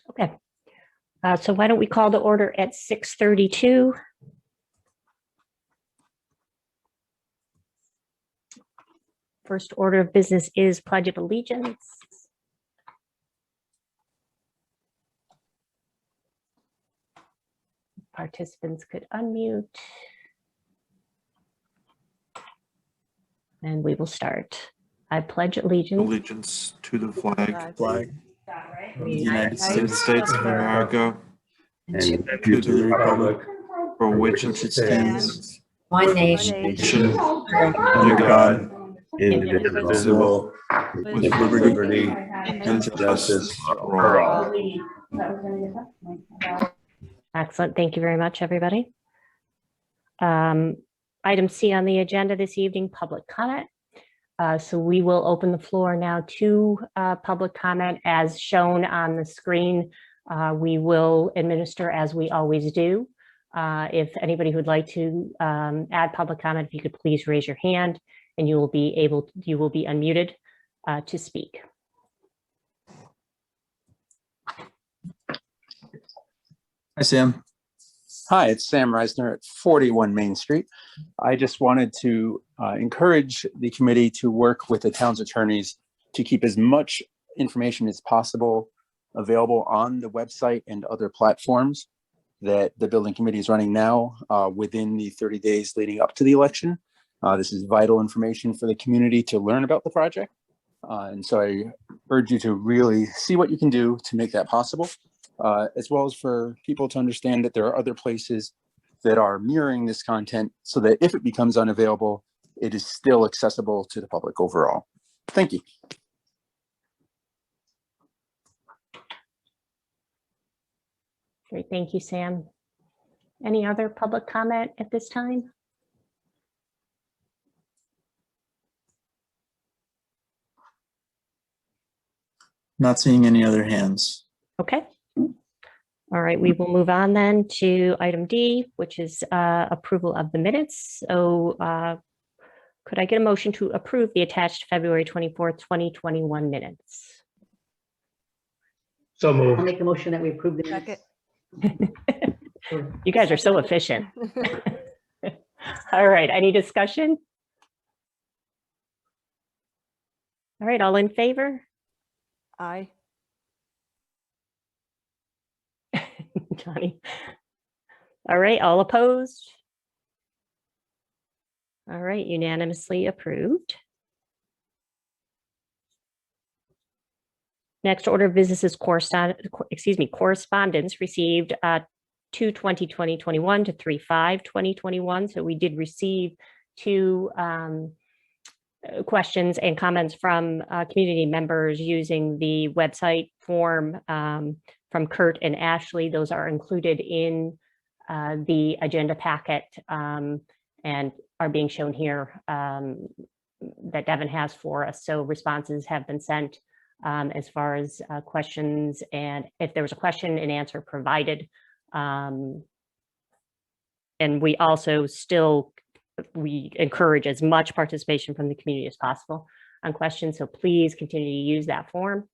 Okay. So why don't we call the order at 6:32? First order of business is Pledge of Allegiance. Participants could unmute. And we will start. I pledge allegiance to the flag of the United States of America and to the republic for which it stands, one nation, under God, indivisible, with liberty and justice for all. Excellent. Thank you very much, everybody. Item C on the agenda this evening, public comment. So we will open the floor now to public comment as shown on the screen. We will administer as we always do. If anybody who would like to add public comment, if you could please raise your hand and you will be unmuted to speak. Hi, Sam. Hi, it's Sam Reisner at 41 Main Street. I just wanted to encourage the committee to work with the town's attorneys to keep as much information as possible available on the website and other platforms that the building committee is running now within the 30 days leading up to the election. This is vital information for the community to learn about the project. And so I urge you to really see what you can do to make that possible. As well as for people to understand that there are other places that are mirroring this content so that if it becomes unavailable, it is still accessible to the public overall. Thank you. Great, thank you, Sam. Any other public comment at this time? Not seeing any other hands. Okay. All right, we will move on then to item D, which is approval of the minutes. So could I get a motion to approve the attached February 24th, 2021 minutes? So moved. I'll make a motion that we approve the minutes. You guys are so efficient. All right, any discussion? All right, all in favor? Aye. Johnny. All right, all opposed? All right, unanimously approved. Next order of business is correspondence received 2/20/2021 to 3/5/2021. So we did receive two questions and comments from community members using the website form from Kurt and Ashley. Those are included in the agenda packet and are being shown here that Devin has for us. So responses have been sent as far as questions, and if there was a question and answer provided. And we also we encourage as much participation from the community as possible on questions. So please continue to use that form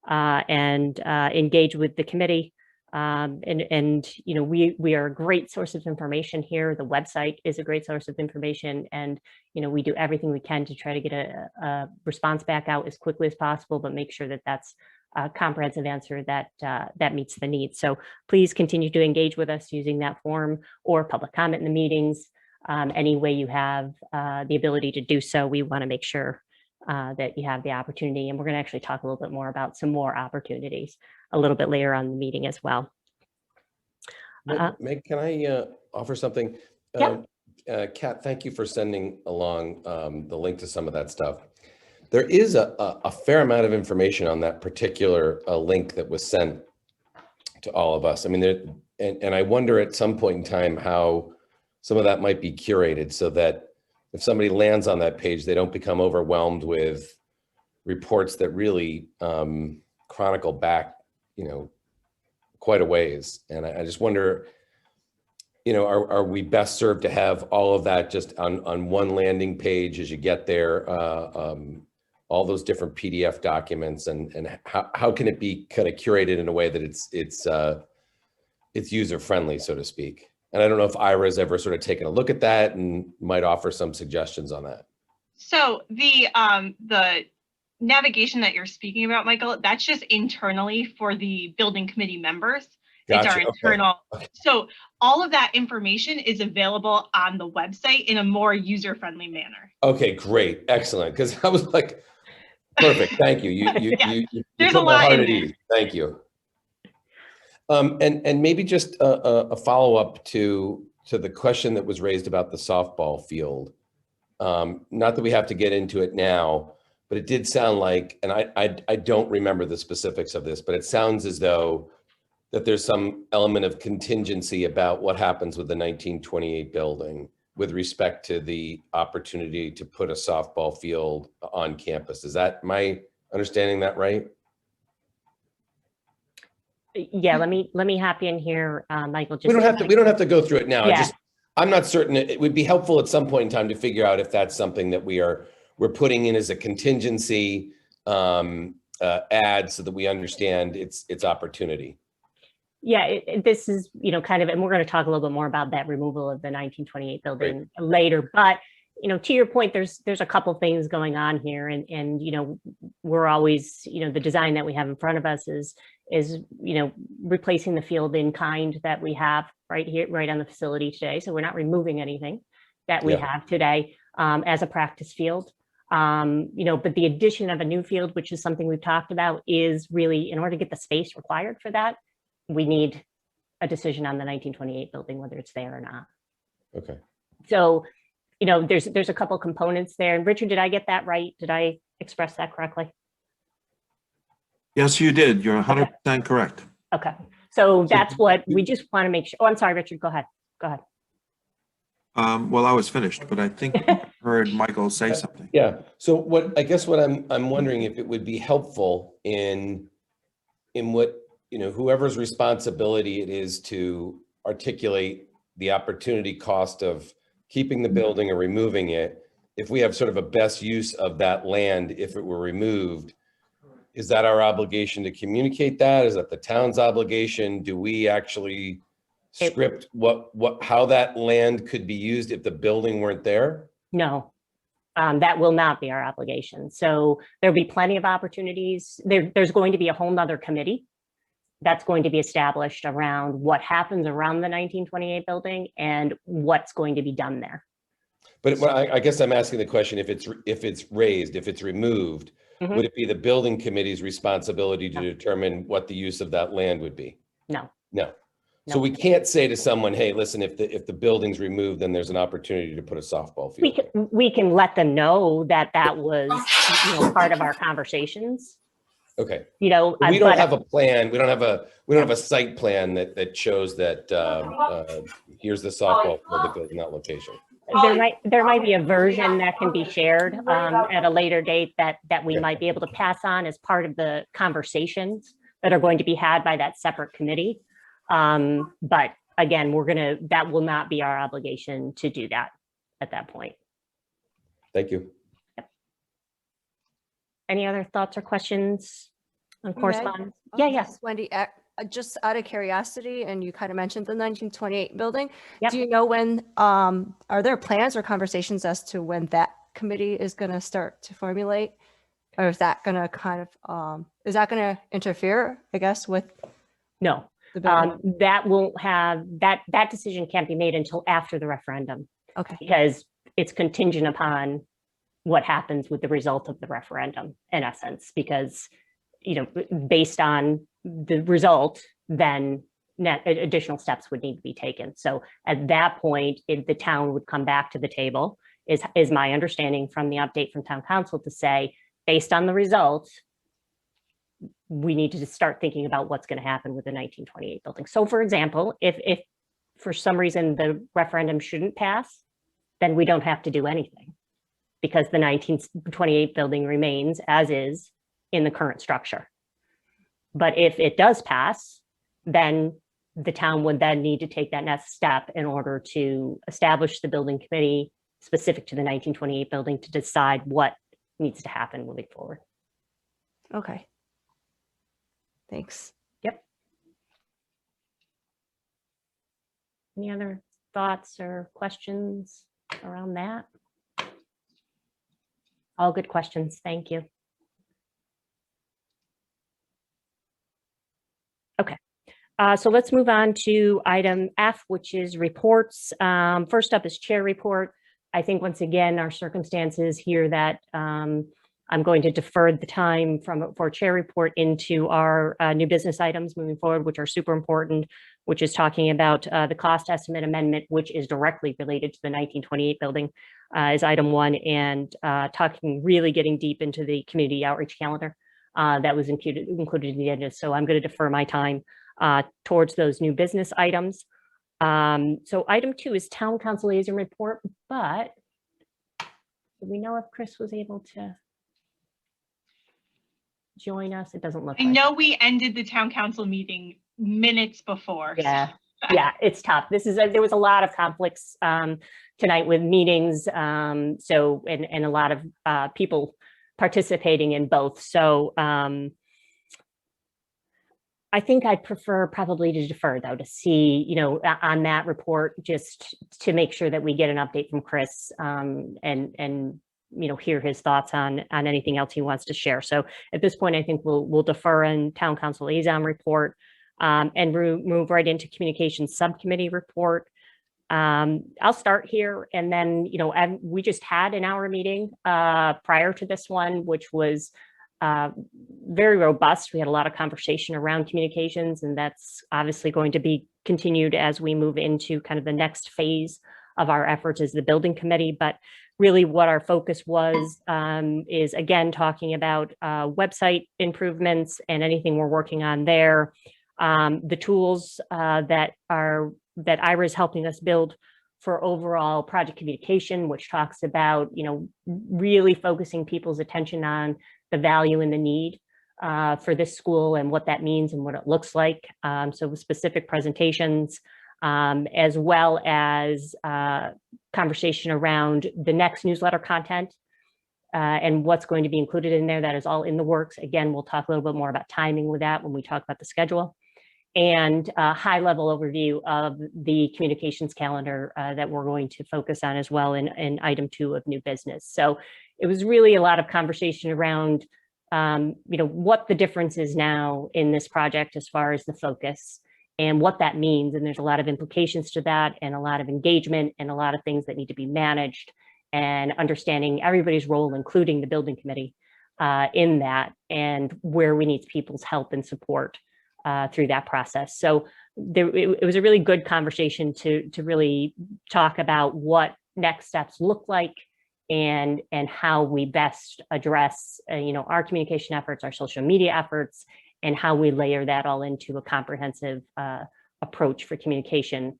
and engage with the committee. And you know, we are a great source of information here. The website is a great source of information, and you know, we do everything we can to try to get a response back out as quickly as possible, but make sure that that's a comprehensive answer that that meets the needs. So please continue to engage with us using that form or public comment in the meetings. Any way you have the ability to do so, we want to make sure that you have the opportunity. And we're going to actually talk a little bit more about some more opportunities a little bit later on in the meeting as well. Meg, can I offer something? Yeah. Kat, thank you for sending along the link to some of that stuff. There is a fair amount of information on that particular link that was sent to all of us. I mean, and I wonder at some point in time how some of that might be curated so that if somebody lands on that page, they don't become overwhelmed with reports that really chronicle back, you know, quite a ways. And I just wonder, you know, are we best served to have all of that just on one landing page as you get there, all those different PDF documents, and how can it be kind of curated in a way that it's user friendly, so to speak. And I don't know if Ira's ever sort of taken a look at that and might offer some suggestions on that. So the navigation that you're speaking about, Michael, that's just internally for the building committee members. It's our Gotcha. internal. Okay. So all of that information is available on the website in a more user-friendly manner. Okay, great, excellent. Because I was like, perfect. Thank you. You There's put a my lot heart in at there. ease. Thank you. And maybe just a follow-up to the question that was raised about the softball field. Not that we have to get into it now, but it did sound like, and I don't remember the specifics of this, but it sounds as though that there's some element of contingency about what happens with the 1928 building with respect to the opportunity to put a softball field on campus. Is that my understanding that right? Yeah, let me hop in here, Michael. We don't have to go through it now. Yeah. I'm not certain. It would be helpful at some point in time to figure out if that's something that we're putting in as a contingency add so that we understand its opportunity. Yeah, this is, kind of, and we're going to talk a little bit more about that removal of the 1928 building later. But, to your point, there's a couple things going on here, and we're always, the design that we have in front of us is replacing the field in kind that we have right here, right on the facility today. So we're not removing anything that we have today as a practice field. But the addition of a new field, which is something we've talked about, is really, in order to get the space required for that, we need a decision on the 1928 building, whether it's there or not. Okay. So, there's a couple components there. And Richard, did I get that right? Did I express that correctly? Yes, you did. You're 100% correct. Okay. So that's what we just want to make sure. Oh, I'm sorry, Richard, go ahead. Well, I was finished, but I think I heard Michael say something. Yeah. So what I'm wondering if it would be helpful in what, whoever's responsibility it is to articulate the opportunity cost of keeping the building or removing it, if we have sort of a best use of that land, if it were removed, is that our obligation to communicate that? Is that the town's obligation? Do we actually script how that land could be used if the building weren't there? No, that will not be our obligation. So there'll be plenty of opportunities. There's going to be a whole nother committee that's going to be established around what happens around the 1928 building and what's going to be done there. But I guess I'm asking the question, if it's raised, if it's removed, would it be the building committee's responsibility to determine what the use of that land would be? No. So we can't say to someone, hey, listen, if the building's removed, then there's an opportunity to put a softball field. We can let them know that was part of our conversations. Okay. We don't have a plan. We don't have a site plan that shows that here's the softball field that goes in that location. There might be a version that can be shared at a later date that we might be able to pass on as part of the conversations that are going to be had by that separate committee. But again, that will not be our obligation to do that at that point. Thank you. Yep. Any other thoughts or questions on correspondence? Okay. Yeah. Wendy, just out of curiosity, and you kind of mentioned the 1928 building. Yep. Do you know when, are there plans or conversations as to when that committee is going to start to formulate? Or is that going to is that going to interfere, I guess, with No. the building? That won't have, that decision can't be made until after the referendum, Okay. because it's contingent upon what happens with the result of the referendum, in essence, because, based on the result, then additional steps would need to be taken. So at that point, the town would come back to the table, is my understanding from the update from town council, to say, based on the results, we need to start thinking about what's going to happen with the 1928 building. So for example, if for some reason the referendum shouldn't pass, then we don't have to do anything, because the 1928 building remains as is in the current structure. But if it does pass, then the town would then need to take that next step in order to establish the building committee specific to the 1928 building to decide what needs to happen moving forward. Okay. Thanks. Yep. Any other thoughts or questions around that? All good questions. Thank you. Okay. So let's move on to item F, which is reports. First up is chair report. I think once again, our circumstances here that I'm going to defer the time for chair report into our new business items moving forward, which are super important, which is talking about the cost estimate amendment, which is directly related to the 1928 building, is item 1, and really getting deep into the community outreach calendar that was included in the agenda. So I'm going to defer my time towards those new business items. So item 2 is town council liaison report, but do we know if Chris was able to join us? It doesn't look I like. know we ended the town council meeting minutes before. Yeah, yeah, it's tough. There was a lot of conflicts tonight with meetings, so and a lot of people participating in both. So I think I'd prefer probably to defer though, to see, on that report, just to make sure that we get an update from Chris and hear his thoughts on anything else he wants to share. So at this point, I think we'll defer in town council liaison report and move right into communications subcommittee report. I'll start here, and then, we just had an hour meeting prior to this one, which was very robust. We had a lot of conversation around communications, and that's obviously going to be continued as we move into kind of the next phase of our efforts as the building committee. But really what our focus was is, again, talking about website improvements and anything we're working on there. The tools that Ira is helping us build for overall project communication, which talks about, really focusing people's attention on the value and the need for this school and what that means and what it looks like. So specific presentations, as well as conversation around the next newsletter content and what's going to be included in there. That is all in the works. Again, we'll talk a little bit more about timing with that when we talk about the schedule, and a high level overview of the communications calendar that we're going to focus on as well in item 2 of new business. So it was really a lot of conversation around, what the difference is now in this project as far as the focus and what that means. And there's a lot of implications to that, and a lot of engagement, and a lot of things that need to be managed, and understanding everybody's role, including the building committee in that, and where we need people's help and support through that process. So it was a really good conversation to really talk about what next steps look like, and how we best address our communication efforts, our social media efforts, and how we layer that all into a comprehensive approach for communication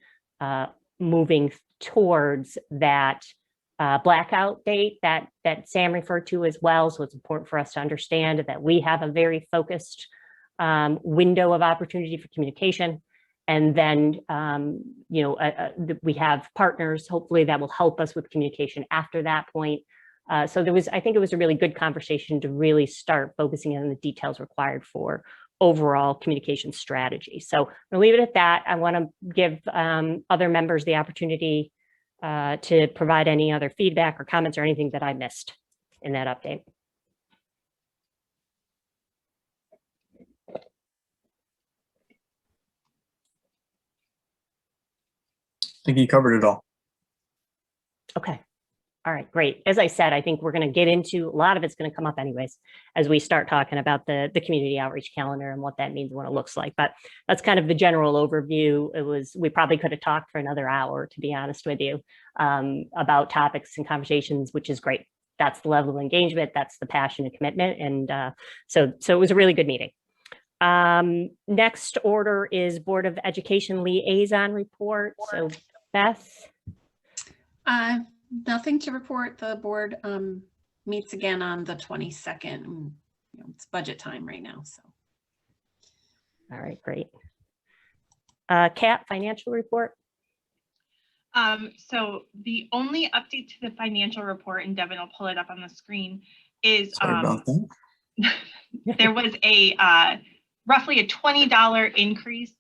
moving towards that blackout date that Sam referred to as well. So it's important for us to understand that we have a very focused window of opportunity for communication. And then, we have partners, hopefully, that will help us with communication after that point. So I think it was a really good conversation to really start focusing on the details required for overall communication strategy. So I'll leave it at that. I want to give other members the opportunity to provide any other feedback or comments or anything that I missed in that update. I think you covered it all. Okay. All right, great. As I said, I think we're going to get into, a lot of it's going to come up anyways, as we start talking about the community outreach calendar and what that means and what it looks like. But that's kind of the general overview. We probably could have talked for another hour, to be honest with you, about topics and conversations, which is great. That's the level of engagement. That's the passion and commitment. And so it was a really good meeting. Next order is Board of Education Liaison report. So Beth. Nothing to report. The board meets again on the 22nd. It's budget time right now. So. All right, great. Kat, financial report. So the only update to the financial report, and Devin will pull it up on the screen, is Sorry about that. there was a roughly a $20 increase.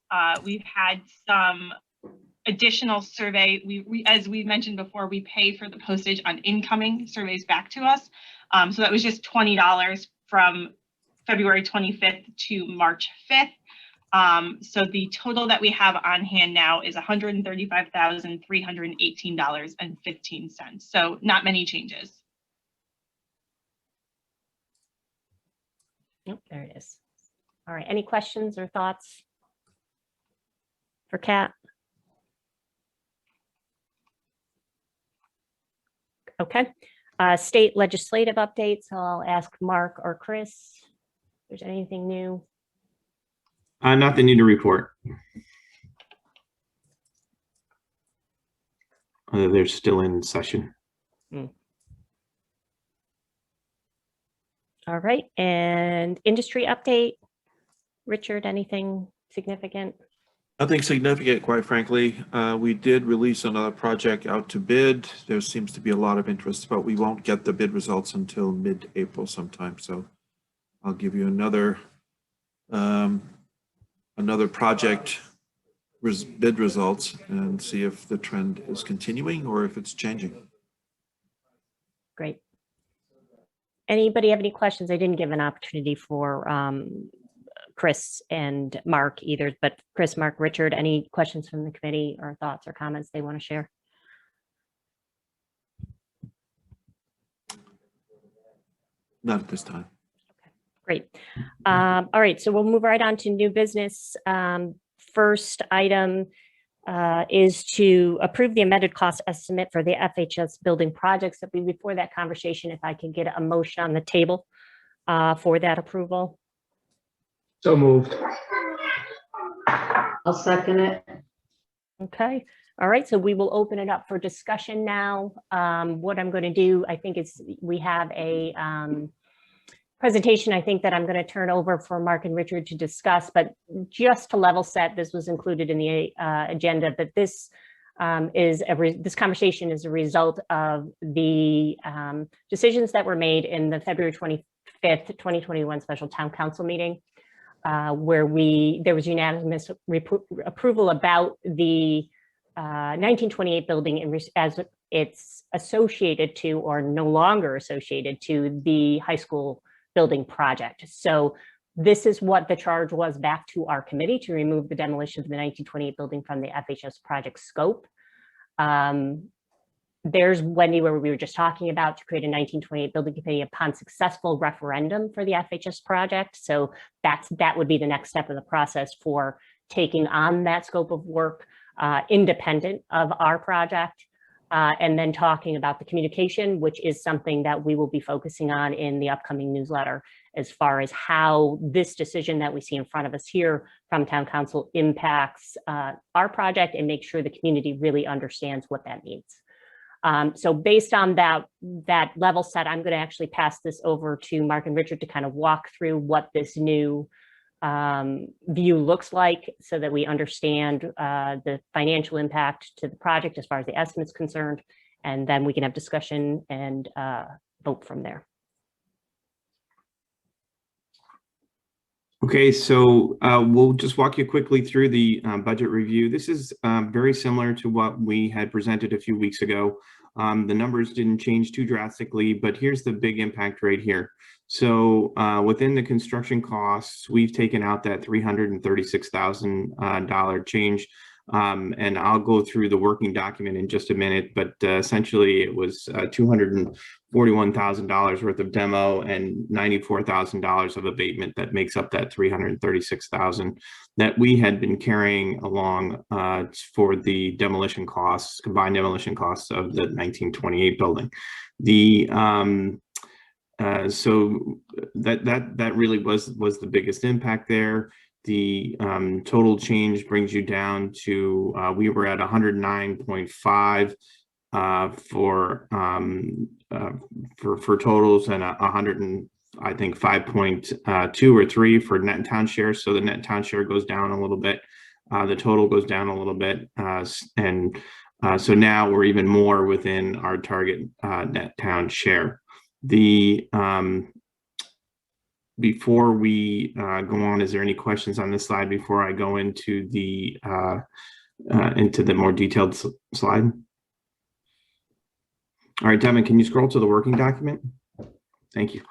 We've had some additional survey. We, as we mentioned before, we pay for the postage on incoming surveys back to us. So that was just $20 from February 25th to March 5th. So the total that we have on hand now is $135,318.15. So not many changes. Oh, there it is. All right, any questions or thoughts for Kat? Okay, state legislative updates. I'll ask Mark or Chris if there's anything new. Nothing new to report. They're still in session. All right, and industry update. Richard, anything significant? Nothing significant, quite frankly. We did release another project out to bid. There seems to be a lot of interest, but we won't get the bid results until mid-April sometime. So I'll give you another project bid results and see if the trend is continuing or if it's changing. Great. Anybody have any questions? I didn't give an opportunity for Chris and Mark either, but Chris, Mark, Richard, any questions from the committee or thoughts or comments they want to share? Not at this time. Okay, great. All right, so we'll move right on to new business. First item is to approve the amended cost estimate for the FHS building projects. So before that conversation, if I could get a motion on the table for that approval. So moved. I'll second it. Okay. All right. So we will open it up for discussion now. What I'm going to do, I think, is we have a presentation, I think, that I'm going to turn over for Mark and Richard to discuss, but just to level set, this was included in the agenda, but this this conversation is a result of the decisions that were made in the February 25th, 2021 special town council meeting, where there was unanimous approval about the 1928 building as it's associated to or no longer associated to the high school building project. So this is what the charge was back to our committee, to remove the demolition of the 1928 building from the FHS project scope. There's Wendy, where we were just talking about to create a 1928 building committee upon successful referendum for the FHS project. So that would be the next step of the process for taking on that scope of work independent of our project. And then talking about the communication, which is something that we will be focusing on in the upcoming newsletter, as far as how this decision that we see in front of us here from town council impacts our project, and make sure the community really understands what that means. So based on that level set, I'm going to actually pass this over to Mark and Richard to kind of walk through what this new view looks like, so that we understand the financial impact to the project as far as the estimate's concerned, and then we can have discussion and vote from there. Okay, so we'll just walk you quickly through the budget review. This is very similar to what we had presented a few weeks ago. The numbers didn't change too drastically, but here's the big impact right here. So within the construction costs, we've taken out that $336,000 change. And I'll go through the working document in just a minute, but essentially it was $241,000 worth of demo and $94,000 of abatement that makes up that $336,000 that we had been carrying along for the demolition costs, combined demolition costs of the 1928 building. The so that really was the biggest impact there. The total change brings you down to we were at 109.5 for totals, and 100 I think 5.2 or 3 for net town share. So the net town share goes down a little bit. The total goes down a little bit, so now we're even more within our target net town share. Before we go on, is there any questions on this slide before I go into the more detailed slide? All right, Devin, can you scroll to the working document? Thank you.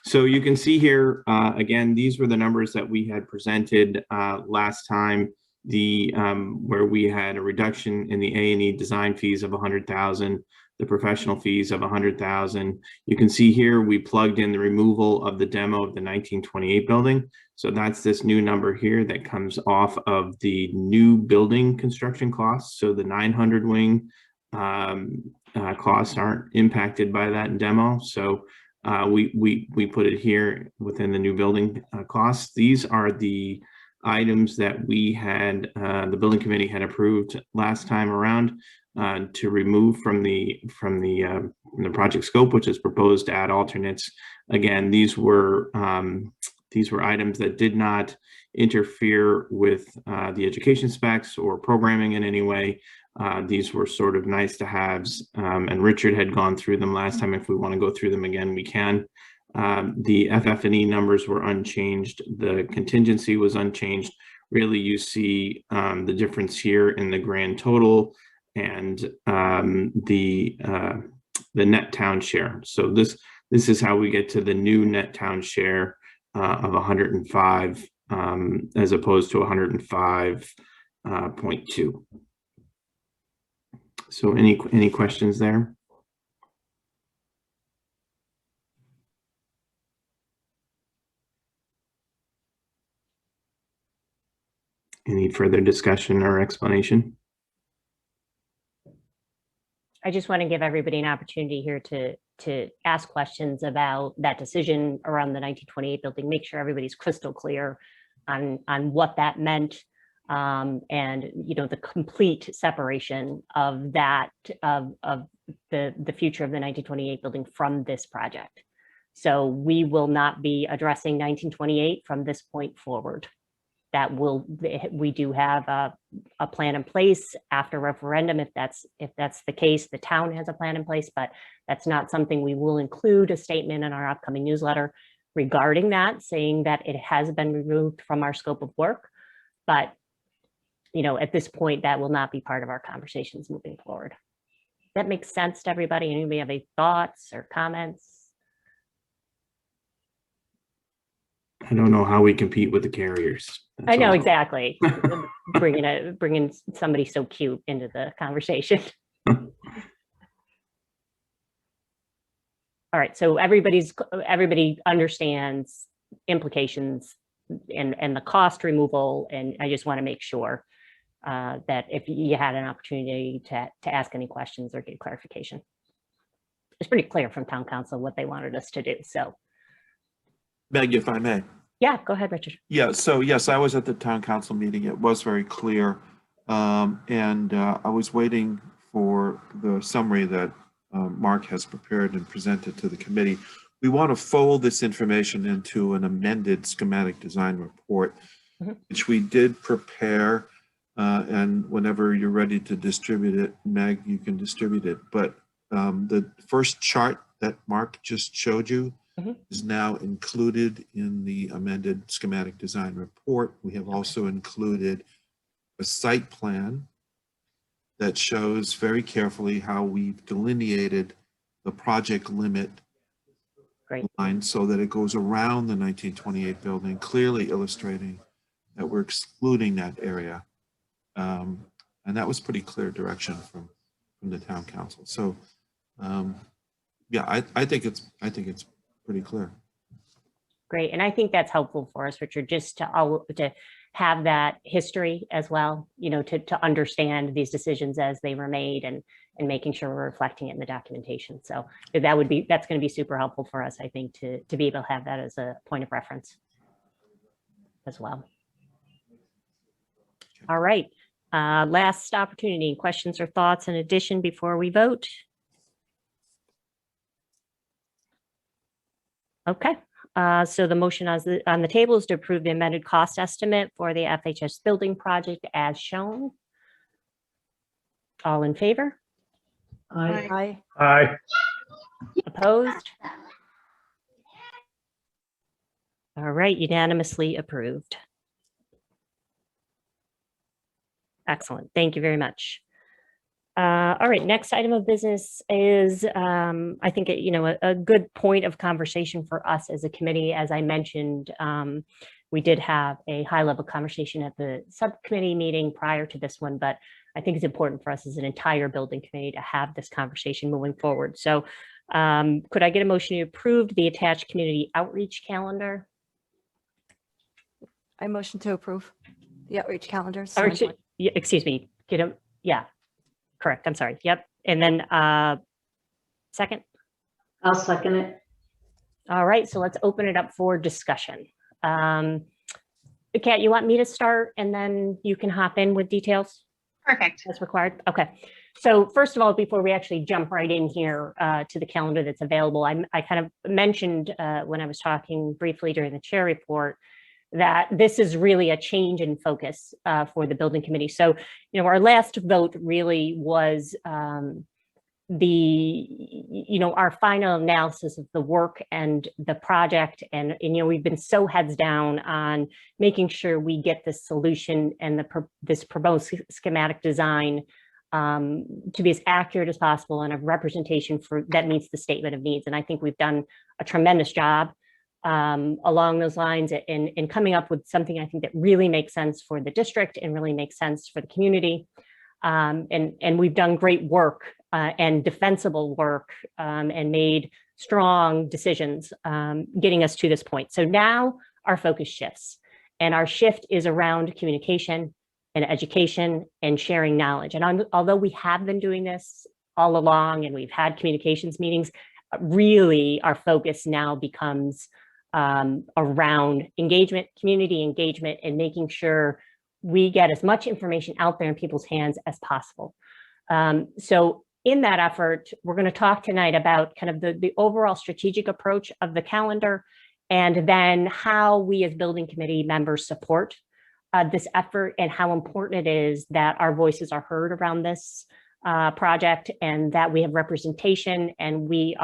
So you can see here, again, these were the numbers that we had presented last time, where we had a reduction in the A&E design fees of 100,000, the professional fees of 100,000. You can see here, we plugged in the removal of the demo of the 1928 building. So that's this new number here that comes off of the new building construction costs. So the 900 wing costs aren't impacted by that demo. So we put it here within the new building costs. These are the items that we had, the building committee had approved last time around to remove from the project scope, which is proposed to add alternates. Again, these were items that did not interfere with the education specs or programming in any way. These were sort of nice to haves, and Richard had gone through them last time. If we want to go through them again, we can. The FF&E numbers were unchanged. The contingency was unchanged. Really, you see the difference here in the grand total and the net town share. So this is how we get to the new net town share of 105 as opposed to 105.2. So any questions there? Any further discussion or explanation? I just want to give everybody an opportunity here to ask questions about that decision around the 1928 building, make sure everybody's crystal clear on what that meant, and the complete separation of that of the future of the 1928 building from this project. So we will not be addressing 1928 from this point forward. We do have a plan in place after referendum. If that's the case, the town has a plan in place, but that's not something we will include a statement in our upcoming newsletter regarding that, saying that it has been removed from our scope of work. But at this point, that will not be part of our conversations moving forward. That makes sense to everybody. Anybody have any thoughts or comments? I don't know how we compete with the carriers. I know, exactly. bringing somebody so cute into the conversation. All right, so everybody understands implications and the cost removal, and I just want to make sure that if you had an opportunity to ask any questions or get clarification. It's pretty clear from town council what they wanted us to do, so. Meg, if I may. Yeah, go ahead, Richard. Yeah, so yes, I was at the town council meeting. It was very clear. And I was waiting for the summary that Mark has prepared and presented to the committee. We want to fold this information into an amended schematic design report, which we did prepare. And whenever you're ready to distribute it, Meg, you can distribute it. But the first chart that Mark just showed you is now included in the amended schematic design report. We have also included a site plan that shows very carefully how we've delineated the project limit line so that it goes around the 1928 building, clearly illustrating that we're excluding that area. And that was pretty clear direction from the town council. So yeah, I think it's pretty clear. Great, and I think that's helpful for us, Richard, just to have that history as well, to understand these decisions as they were made and making sure we're reflecting it in the documentation. So that's going to be super helpful for us, I think, to be able to have that as a point of reference as well. All right, last opportunity, questions or thoughts in addition before we vote? Okay, so the motion on the table is to approve the amended cost estimate for the FHS building project as shown. All in favor? Aye. Aye. Aye. Opposed? All right, unanimously approved. Excellent. Thank you very much. All right, next item of business is, I think, a good point of conversation for us as a committee. As I mentioned, we did have a high-level conversation at the subcommittee meeting prior to this one, but I think it's important for us as an entire building committee to have this conversation moving forward. So could I get a motion to approve the attached community outreach calendar? I motion to approve the outreach calendars. Or, yeah, excuse me, yeah, correct, I'm sorry, yep. And then second? I'll second it. All right, so let's open it up for discussion. Kat, you want me to start and then you can hop in with details? Perfect. As required. Okay. So first of all, before we actually jump right in here to the calendar that's available, I kind of mentioned when I was talking briefly during the chair report that this is really a change in focus for the building committee. So, our last vote really was our final analysis of the work and the project. And we've been so heads down on making sure we get this solution and this proposed schematic design to be as accurate as possible and a representation that meets the statement of needs. And I think we've done a tremendous job along those lines in coming up with something I think that really makes sense for the district and really makes sense for the community. And we've done great work and defensible work and made strong decisions getting us to this point. So now our focus shifts, and our shift is around communication and education and sharing knowledge. And although we have been doing this all along and we've had communications meetings, really our focus now becomes around engagement, community engagement, and making sure we get as much information out there in people's hands as possible. So in that effort, we're going to talk tonight about kind of the overall strategic approach of the calendar, and then how we as building committee members support this effort and how important it is that our voices are heard around this project, and that we have representation and we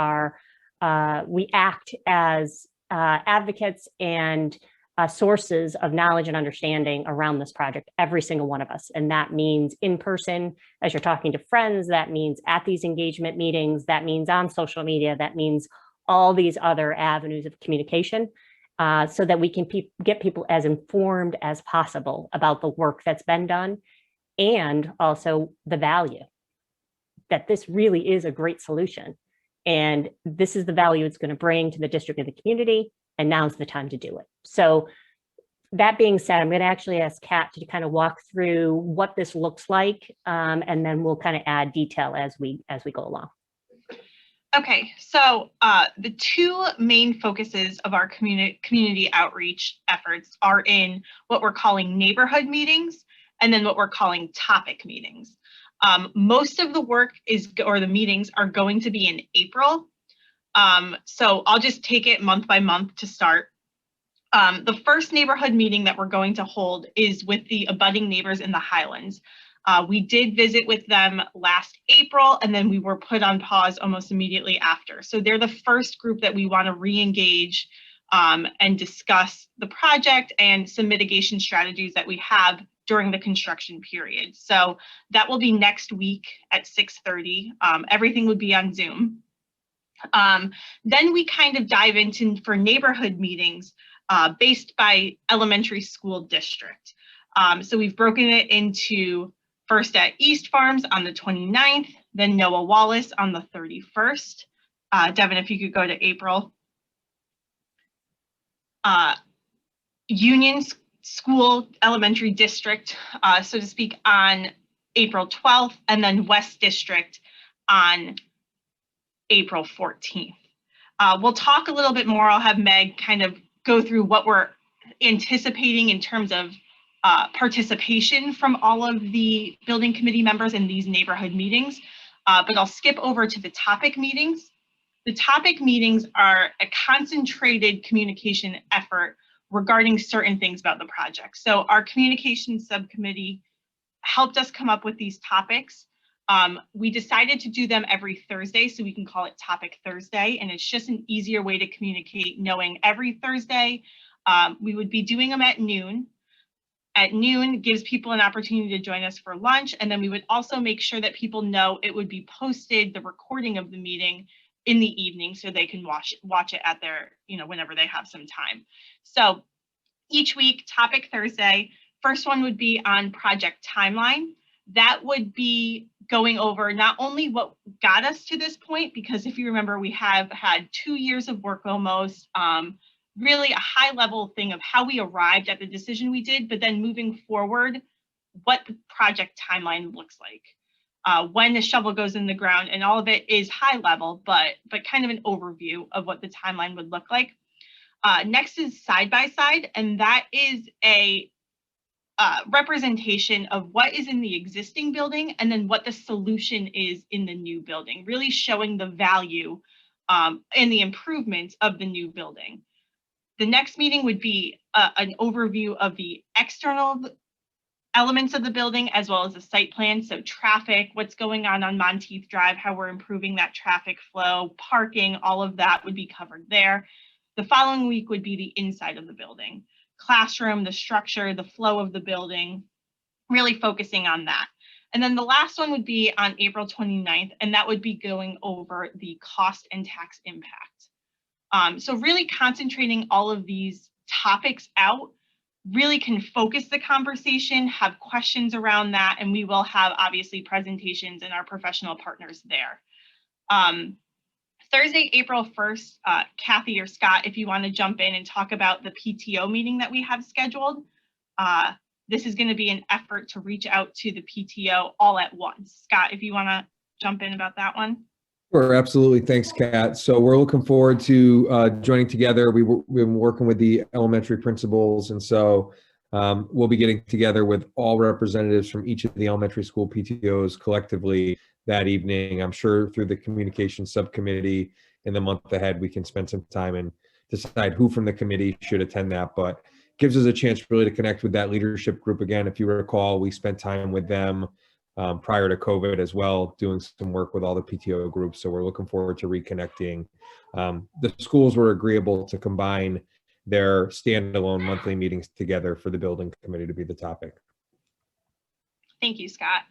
act as advocates and sources of knowledge and understanding around this project, every single one of us. And that means in person, as you're talking to friends, that means at these engagement meetings, that means on social media, that means all these other avenues of communication, so that we can get people as informed as possible about the work that's been done, and also the value that this really is a great solution. And this is the value it's going to bring to the district and the community. And now's the time to do it. So that being said, I'm going to actually ask Kat to kind of walk through what this looks like, and then we'll kind of add detail as we go along. Okay, so the two main focuses of our community outreach efforts are in what we're calling neighborhood meetings, and then what we're calling topic meetings. Most of the work the meetings are going to be in April. So I'll just take it month by month to start. The first neighborhood meeting that we're going to hold is with the abutting neighbors in the Highlands. We did visit with them last April, and then we were put on pause almost immediately after. So they're the first group that we want to re-engage and discuss the project and some mitigation strategies that we have during the construction period. So that will be next week at 6:30. Everything would be on Zoom. Then we kind of dive into for neighborhood meetings based by elementary school district. So we've broken it into first at East Farms on the 29th, then Noah Wallace on the 31st. Devin, if you could go to April. Union School Elementary District, so to speak, on April 12th, and then West District on April 14th. We'll talk a little bit more. I'll have Meg kind of go through what we're anticipating in terms of participation from all of the building committee members in these neighborhood meetings, but I'll skip over to the topic meetings. The topic meetings are a concentrated communication effort regarding certain things about the project. So our communications subcommittee helped us come up with these topics. We decided to do them every Thursday, so we can call it Topic Thursday, and it's just an easier way to communicate, knowing every Thursday We would be doing them at noon. At noon gives people an opportunity to join us for lunch. And then we would also make sure that people know it would be posted, the recording of the meeting, in the evening, so they can watch it at their, whenever they have some time. So each week, topic Thursday, first one would be on project timeline. That would be going over not only what got us to this point, because if you remember, we have had 2 years of work almost, really a high level thing of how we arrived at the decision we did, but then moving forward, what the project timeline looks like, when the shovel goes in the ground, and all of it is high level, but kind of an overview of what the timeline would look like. Next is side by side, and that is a representation of what is in the existing building and then what the solution is in the new building, really showing the value and the improvements of the new building. The next meeting would be an overview of the external elements of the building as well as the site plan. So traffic, what's going on Monteith Drive, how we're improving that traffic flow, parking, all of that would be covered there. The following week would be the inside of the building, classroom, the structure, the flow of the building, really focusing on that. And then the last one would be on April 29th, and that would be going over the cost and tax impact. So really concentrating all of these topics out really can focus the conversation, have questions around that, and we will have obviously presentations and our professional partners there. Thursday, April 1st, Kathy or Scott, if you want to jump in and talk about the PTO meeting that we have scheduled. This is going to be an effort to reach out to the PTO all at once. Scott, if you want to jump in about that one. Sure, absolutely. Thanks, Kat. So we're looking forward to joining together. We've been working with the elementary principals, and so we'll be getting together with all representatives from each of the elementary school PTOs collectively that evening. I'm sure through the communication subcommittee in the month ahead, we can spend some time and decide who from the committee should attend that, but gives us a chance really to connect with that leadership group again. If you recall, we spent time with them prior to COVID as well, doing some work with all the PTO groups. So we're looking forward to reconnecting. The schools were agreeable to combine their standalone monthly meetings together for the building committee to be the topic. Thank you, Scott.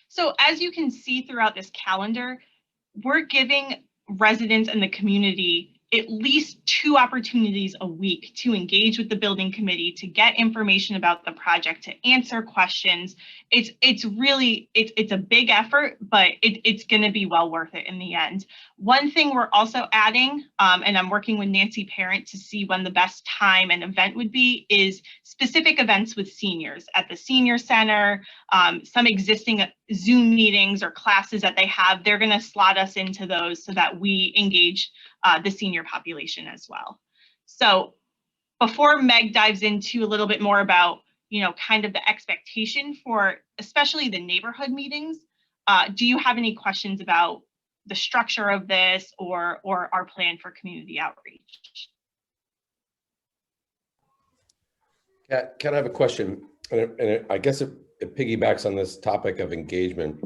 So as you can see throughout this calendar, we're giving residents and the community at least 2 opportunities a week to engage with the building committee, to get information about the project, to answer questions. It's really a big effort, but it's going to be well worth it in the end. One thing we're also adding, and I'm working with Nancy Parent to see when the best time and event would be, is specific events with seniors at the senior center, some existing Zoom meetings or classes that they have. They're going to slot us into those so that we engage the senior population as well. So before Meg dives into a little bit more about, kind of the expectation for especially the neighborhood meetings, do you have any questions about the structure of this or our plan for community outreach? Kat, I have a question, and I guess it piggybacks on this topic of engagement.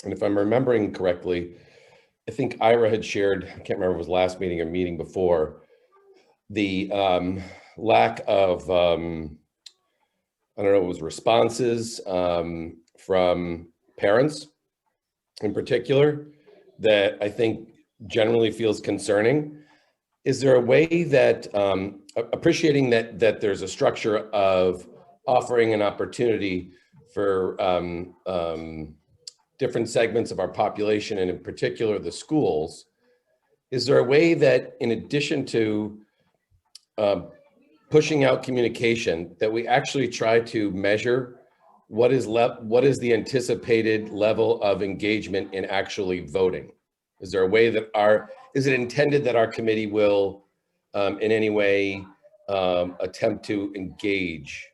And if I'm remembering correctly, I think Ira had shared, I can't remember if it was last meeting or meeting before, the lack of, I don't know, it was responses from parents in particular that I think generally feels concerning. Is there a way that, appreciating that there's a structure of offering an opportunity for different segments of our population, and in particular the schools, is there a way that in addition to pushing out communication, that we actually try to measure what is the anticipated level of engagement in actually voting? Is there a way that is it intended that our committee will in any way attempt to engage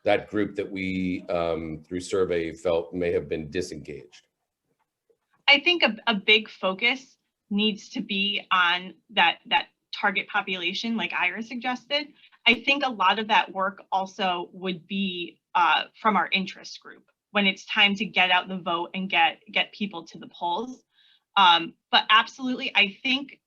that group that we through survey felt may have been disengaged? I think a big focus needs to be on that target population, like Ira suggested. I think a lot of that work also would be from our interest group when it's time to get out the vote and get people to the polls. But absolutely, I think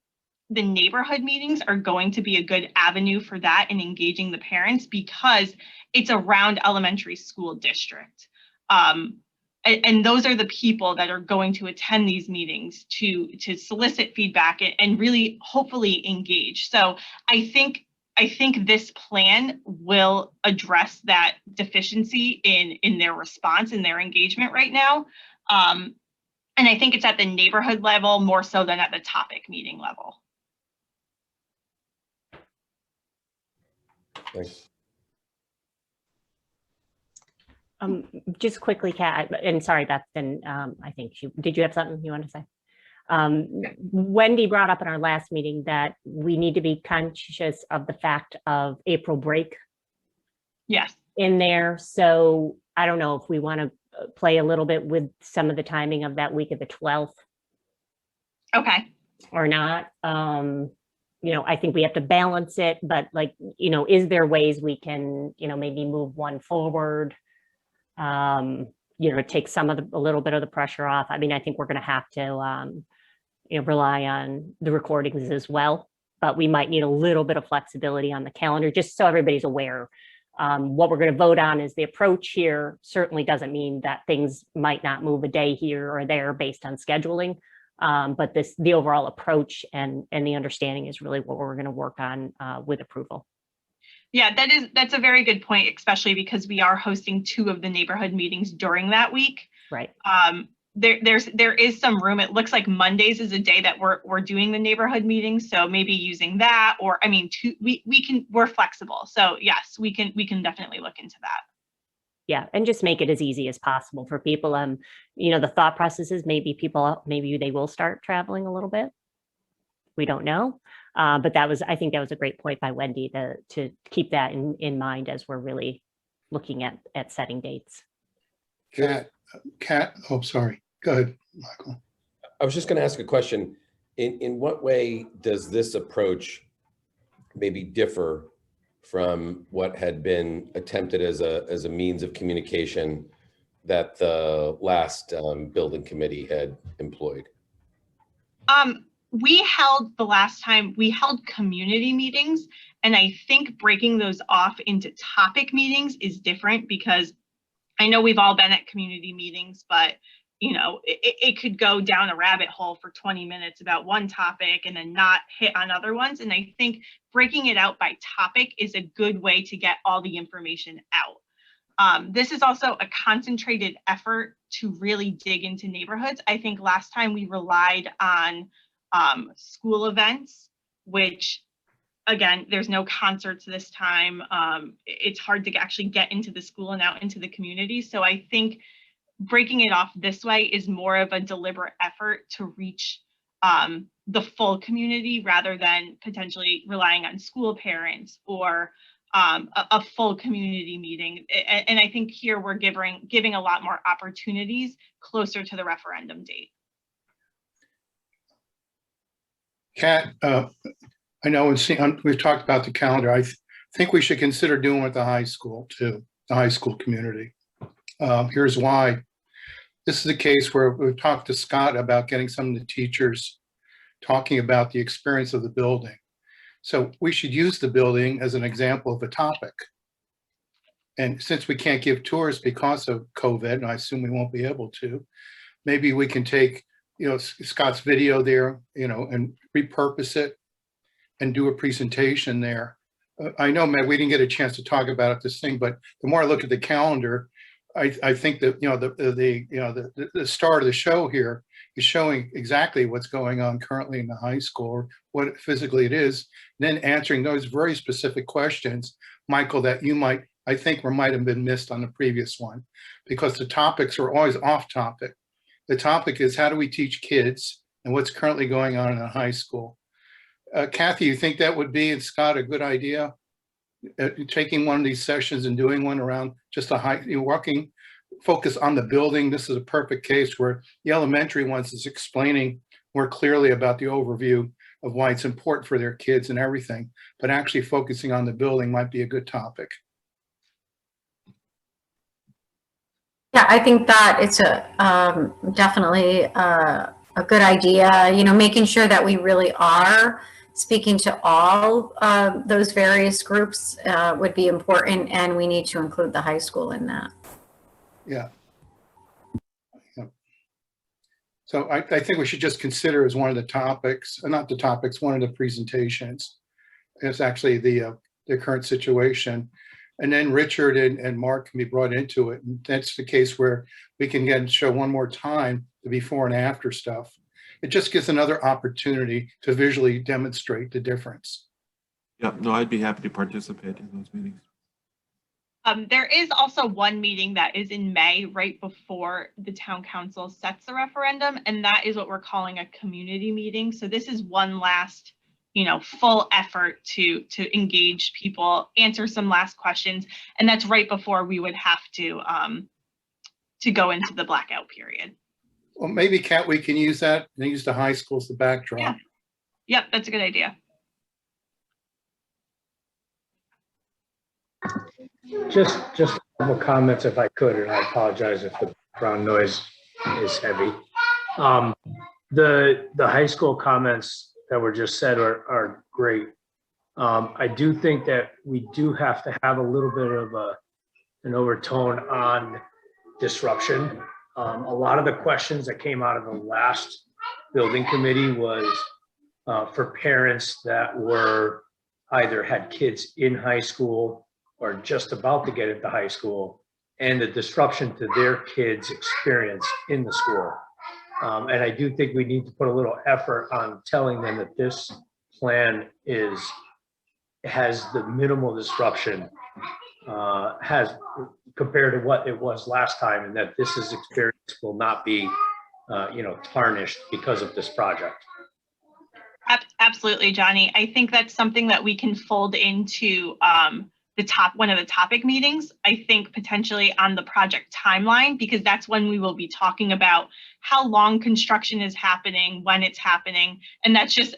the neighborhood meetings are going to be a good avenue for that and engaging the parents because it's around elementary school district. And those are the people that are going to attend these meetings to solicit feedback and really hopefully engage. So I think this plan will address that deficiency in their response and their engagement right now. And I think it's at the neighborhood level more so than at the topic meeting level. Thanks. Just quickly, Kat, and sorry, Beth, and I think did you have something you want to say? Wendy brought up in our last meeting that we need to be conscious of the fact of April break. Yes. In there. So I don't know if we want to play a little bit with some of the timing of that week of the 12th. Okay. Or not. I think we have to balance it, but is there ways we can, maybe move one forward? Take some of a little bit of the pressure off. I mean, I think we're going to have to, rely on the recordings as well, but we might need a little bit of flexibility on the calendar, just so everybody's aware. What we're going to vote on is the approach here certainly doesn't mean that things might not move a day here or there based on scheduling. But the overall approach and the understanding is really what we're going to work on with approval. Yeah, that's a very good point, especially because we are hosting 2 of the neighborhood meetings during that week. Right. There is some room. It looks like Mondays is a day that we're doing the neighborhood meetings. So maybe using that, or I mean, we're flexible. So yes, we can definitely look into that. Yeah, and just make it as easy as possible for people. The thought process is maybe they will start traveling a little bit. We don't know. But I think that was a great point by Wendy to keep that in mind as we're really looking at setting dates. Kat, oh, sorry. Go ahead, Michael. I was just going to ask a question. In what way does this approach maybe differ from what had been attempted as a means of communication that the last building committee had employed? We held community meetings, and I think breaking those off into topic meetings is different because I know we've all been at community meetings, but it could go down a rabbit hole for 20 minutes about one topic and then not hit on other ones. And I think breaking it out by topic is a good way to get all the information out. This is also a concentrated effort to really dig into neighborhoods. I think last time we relied on school events, which again, there's no concerts this time. It's hard to actually get into the school and out into the community. So I think breaking it off this way is more of a deliberate effort to reach the full community rather than potentially relying on school parents or a full community meeting. And I think here we're giving a lot more opportunities closer to the referendum date. Kat, I know we've talked about the calendar. I think we should consider doing it with the high school too, the high school community. Here's why. This is a case where we've talked to Scott about getting some of the teachers talking about the experience of the building. So we should use the building as an example of a topic. And since we can't give tours because of COVID, and I assume we won't be able to, maybe we can take, Scott's video there, and repurpose it and do a presentation there. I know, Matt, we didn't get a chance to talk about this thing, but the more I look at the calendar, I think that the start of the show here is showing exactly what's going on currently in the high school, or what physically it is, and then answering those very specific questions, Michael, that I think might have been missed on the previous one, because the topics are always off topic. The topic is how do we teach kids and what's currently going on in a high school. Kathy, you think that would be, and Scott, a good idea? Taking one of these sessions and doing one around just walking, focus on the building. This is a perfect case where the elementary ones is explaining more clearly about the overview of why it's important for their kids and everything, but actually focusing on the building might be a good topic. Yeah, I think that it's definitely a a good idea. You know, making sure that we really are speaking to all those various groups would be important, and we need to include the high school in that. Yeah. So I think we should just consider as one of the topics, not the topics, one of the presentations. It's actually the current situation. And then Richard and Mark can be brought into it. And that's the case where we can again show one more time the before and after stuff. It just gives another opportunity to visually demonstrate the difference. Yeah, no, I'd be happy to participate in those meetings. There is also one meeting that is in May, right before the town council sets the referendum, and that is what we're calling a community meeting. So this is one last, full effort to engage people, answer some last questions, and that's right before we would have to go into the blackout period. Well, maybe, Kat, we can use that and use the high school as the backdrop. Yeah. Yep, that's a good idea. Just a couple comments if I could, and I apologize if the background noise is heavy. The high school comments that were just said are great. I do think that we do have to have a little bit of an overtone on disruption. A lot of the questions that came out of the last building committee was for parents that were either had kids in high school or just about to get into high school, and the disruption to their kids' experience in the school. And I do think we need to put a little effort on telling them that this plan has the minimal disruption has compared to what it was last time, and that this experience will not be tarnished because of this project. Absolutely, Johnny. I think that's something that we can fold into one of the topic meetings, I think potentially on the project timeline, because that's when we will be talking about how long construction is happening, when it's happening. And that's just,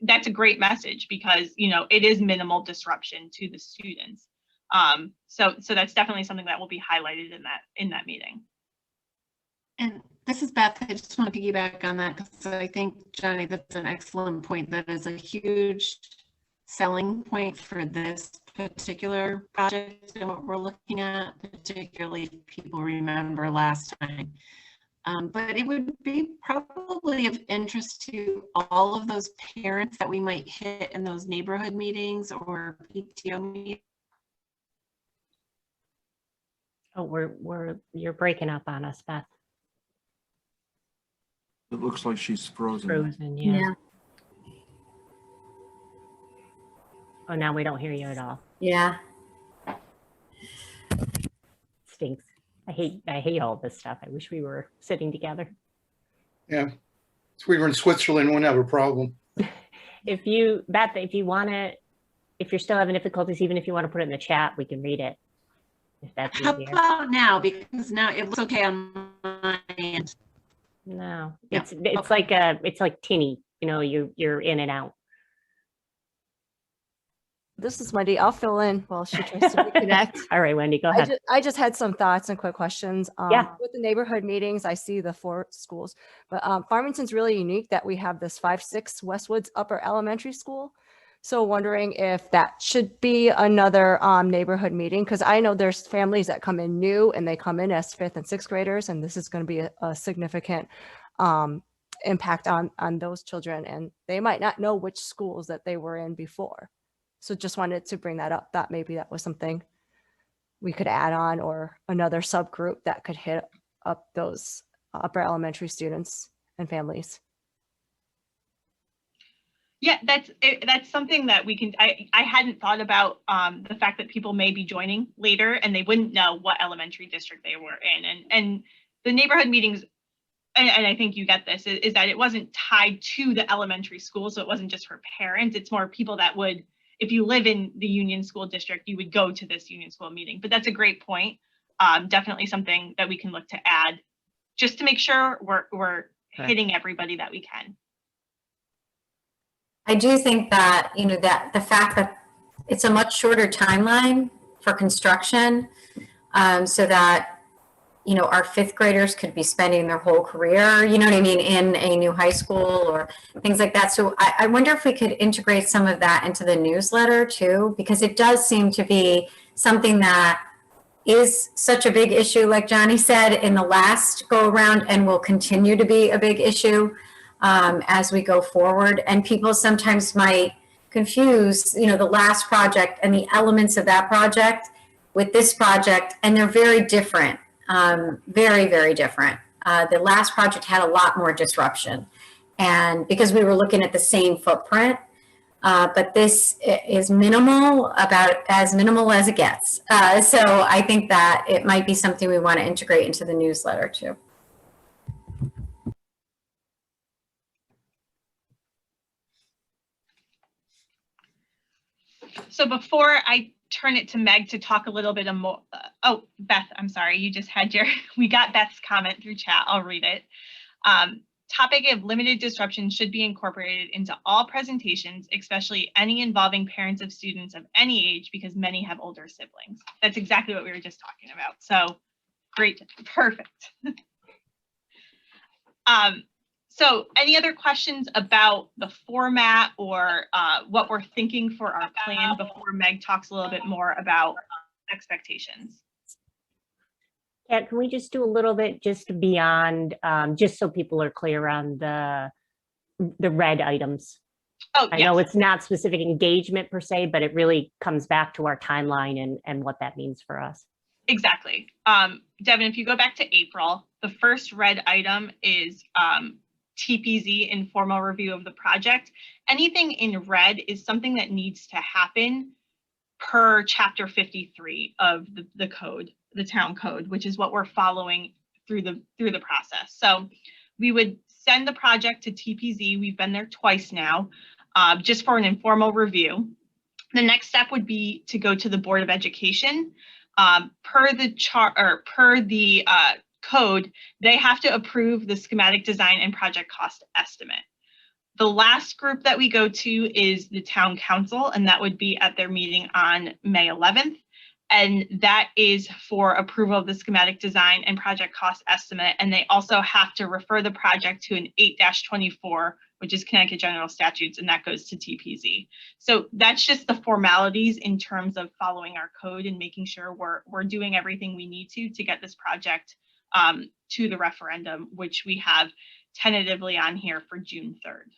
that's a great message because, it is minimal disruption to the students. So that's definitely something that will be highlighted in that meeting. And this is Beth. I just want to piggyback on that because I think, Johnny, that's an excellent point. That is a huge selling point for this particular project and what we're looking at, particularly if people remember last time. But it would be probably of interest to all of those parents that we might hit in those neighborhood meetings or PTO meetings. Oh, you're breaking up on us, Beth. It looks like she's frozen. Frozen, yeah. Oh, now we don't hear you at all. Yeah. Stinks. I hate all this stuff. I wish we were sitting together. Yeah. If we were in Switzerland, we wouldn't have a problem. Beth, if you're still having difficulties, even if you want to put it in the chat, we can read it. If that's How easier. about now? Because now it looks okay on my end. No, Yeah. it's like tinny, you're in and out. This is Wendy. I'll fill in while she tries to reconnect. All right, Wendy, go ahead. I just had some thoughts and quick questions. Yeah. With the neighborhood meetings, I see the 4 schools, but Farmington's really unique that we have this 5-6 Westwoods Upper Elementary School. So wondering if that should be another neighborhood meeting, because I know there's families that come in new and they come in as 5th and 6th graders, and this is going to be a significant impact on those children, and they might not know which schools that they were in before. So just wanted to bring that up, that maybe that was something we could add on, or another subgroup that could hit up those upper elementary students and families. Yeah, that's something that we can, I hadn't thought about the fact that people may be joining later and they wouldn't know what elementary district they were in. And the neighborhood meetings, and I think you get this, is that it wasn't tied to the elementary school. So it wasn't just for parents, it's more people that would, if you live in the Union School District, you would go to this Union School meeting. But that's a great point. Definitely something that we can look to add just to make sure we're hitting everybody that we can. I do think that, that the fact that it's a much shorter timeline for construction, so that our fifth graders could be spending their whole career, you know what I mean, in a new high school or things like that. So I wonder if we could integrate some of that into the newsletter too, because it does seem to be something that is such a big issue, like Johnny said, in the last go around, and will continue to be a big issue as we go forward. And people sometimes might confuse, the last project and the elements of that project with this project, and they're very different. Very, very different. The last project had a lot more disruption, and because we were looking at the same footprint, but this is minimal, about as minimal as it gets. So I think that it might be something we want to integrate into the newsletter too. So before I turn it to Meg to talk a little bit more. Oh, Beth, I'm sorry. You just had we got Beth's comment through chat. I'll read it. Topic of limited disruption should be incorporated into all presentations, especially any involving parents of students of any age, because many have older siblings. That's exactly what we were just talking about. So great, perfect. So any other questions about the format or what we're thinking for our plan before Meg talks a little bit more about expectations? Kat, can we just do a little bit just beyond, just so people are clear on the red items? Oh, I know it's not specific engagement per se, but it really comes back to our timeline and what that means for us. Exactly. Devin, if you go back to April, the first red item is TPZ, informal review of the project. Anything in red is something that needs to happen per chapter 53 of the code, the town code, which is what we're following through the process. So we would send the project to TPZ. We've been there twice now, just for an informal review. The next step would be to go to the Board of Education. Per the code, they have to approve the schematic design and project cost estimate. The last group that we go to is the town council, and that would be at their meeting on May 11th. And that is for approval of the schematic design and project cost estimate. And they also have to refer the project to an 8-24, which is Connecticut General Statutes, and that goes to TPZ. So that's just the formalities in terms of following our code and making sure we're doing everything we need to get this project to the referendum, which we have tentatively on here for June 3rd.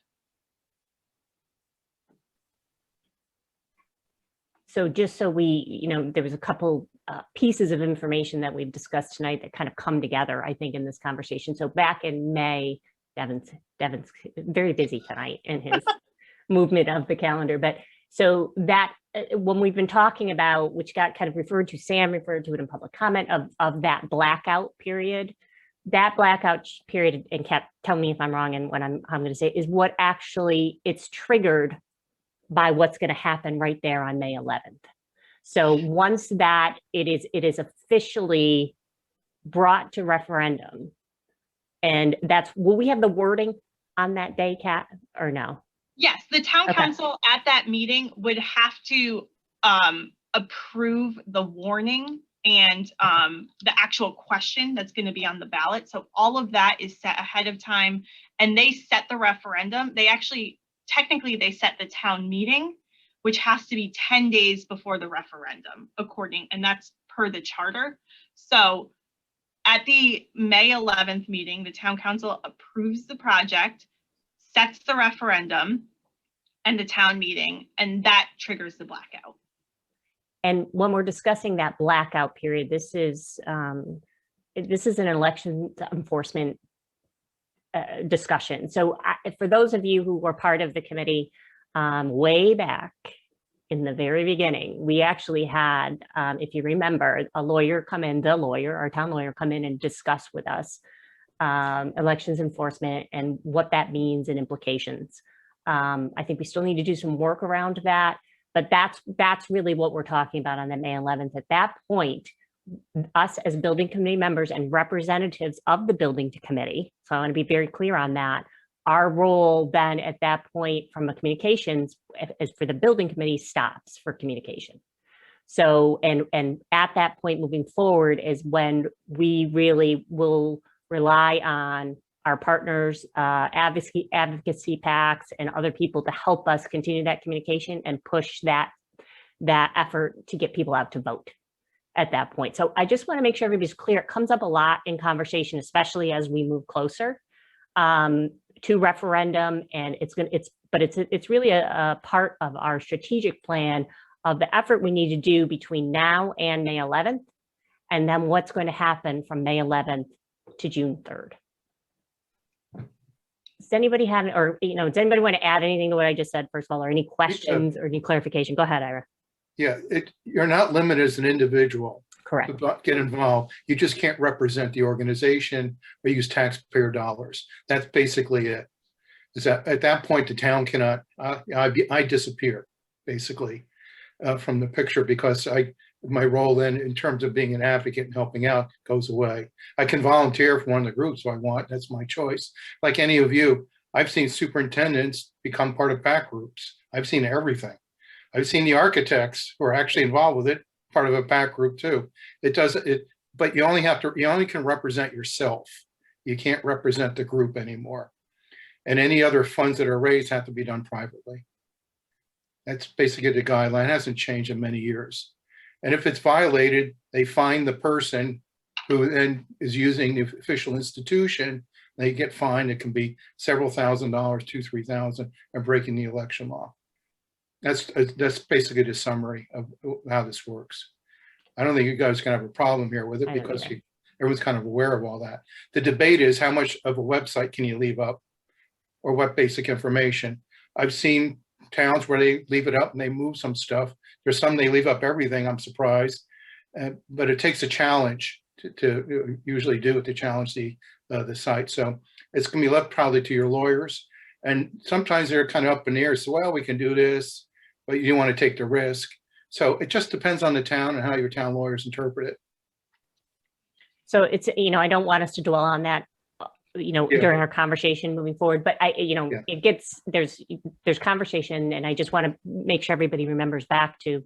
So just so we, there was a couple pieces of information that we've discussed tonight that kind of come together, I think, in this conversation. So back in May, Devin's very busy tonight in his movement of the calendar. But so that when we've been talking about, which got kind of referred to, Sam referred to it in public comment, of that blackout period, and tell me if I'm wrong and what I'm going to say, is what actually it's triggered by what's going to happen right there on May 11th. So once that it is officially brought to referendum, and will we have the wording on that day, Kat, or no? Yes, the town council at that meeting would have to approve the warning and the actual question that's going to be on the ballot. So all of that is set ahead of time, and they set the referendum. Technically, they set the town meeting, which has to be 10 days before the referendum, and that's per the charter. So at the May 11th meeting, the town council approves the project, sets the referendum and the town meeting, and that triggers the blackout. And when we're discussing that blackout period, this is an election enforcement discussion. So for those of you who were part of the committee way back in the very beginning, we actually had, if you remember, our town lawyer come in and discuss with us elections enforcement and what that means and implications. I think we still need to do some work around that, but that's really what we're talking about on the May 11th. At that point, us as building committee members and representatives of the building committee, so I want to be very clear on that, our role then at that point from a communications, as for the building committee, stops for communication. So, and at that point moving forward is when we really will rely on our partners, advocacy packs and other people to help us continue that communication and push that effort to get people out to vote at that point. So I just want to make sure everybody's clear. It comes up a lot in conversation, especially as we move closer to referendum, and it's really a part of our strategic plan of the effort we need to do between now and May 11th, and then what's going to happen from May 11th to June 3rd. Does anybody have, or does anybody want to add anything to what I just said, first of all, or any questions or any clarification? Go ahead, Ira. Yeah, you're not limited as an individual. Correct. To get involved. You just can't represent the organization or use taxpayer dollars. That's basically it. Is that at that point the town cannot, I disappear basically from the picture, because my role then in terms of being an advocate and helping out goes away. I can volunteer for one of the groups if I want. That's my choice. Like any of you, I've seen superintendents become part of PAC groups. I've seen everything. I've seen the architects who are actually involved with it, part of a PAC group too. But you only can represent yourself. You can't represent the group anymore. And any other funds that are raised have to be done privately. That's basically the guideline. It hasn't changed in many years. And if it's violated, they fine the person who then is using the official institution. They get fined. It can be several $1,000s, $2,000, $3,000, and breaking the election law. That's basically the summary of how this works. I don't think you guys can have a problem here with it because everyone's kind of aware of all that. The debate is how much of a website can you leave up, or what basic information. I've seen towns where they leave it up and they move some stuff. There's some they leave up everything. I'm surprised, but it takes a challenge to usually do it, to challenge the site. So it's going to be left probably to your lawyers. And sometimes they're kind of up in the air. So, well, we can do this, but you want to take the risk. So it just depends on the town and how your town lawyers interpret it. So it's, I don't want us to dwell on that, during our conversation moving forward, but it gets, there's conversation, and I just want to make sure everybody remembers back to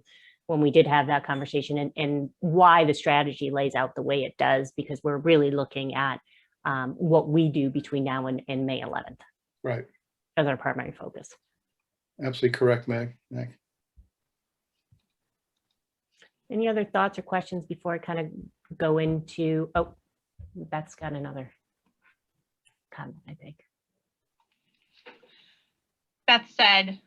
when we did have that conversation and why the strategy lays out the way it does, because we're really looking at what we do between now and May 11th. Right. As our primary focus. Absolutely correct, Meg. Any other thoughts or questions before I kind of go into, Beth's got another comment, I think. Beth said,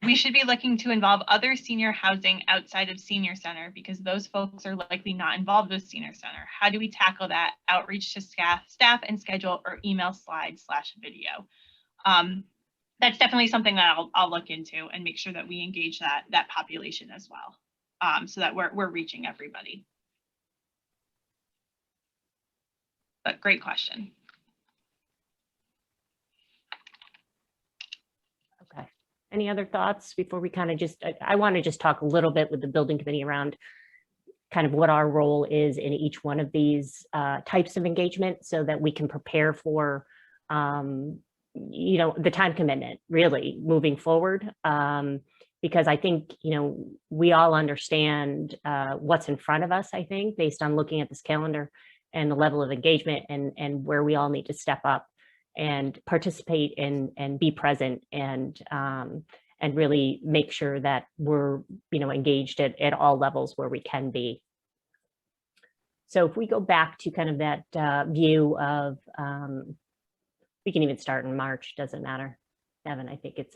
we should be looking to involve other senior housing outside of senior center because those folks are likely not involved with senior center. How do we tackle that? Outreach to staff and schedule or email slide/video. That's definitely something that I'll look into and make sure that we engage that population as well, so that we're reaching everybody. But great question. Okay. Any other thoughts before we kind of I want to just talk a little bit with the building committee around kind of what our role is in each one of these types of engagement, so that we can prepare for the time commitment really moving forward, because I think we all understand what's in front of us, I think, based on looking at this calendar and the level of engagement and where we all need to step up and participate and be present and really make sure that we're engaged at all levels where we can be. So if we go back to kind of that view of we can even start in March, doesn't matter. Evan, I think it's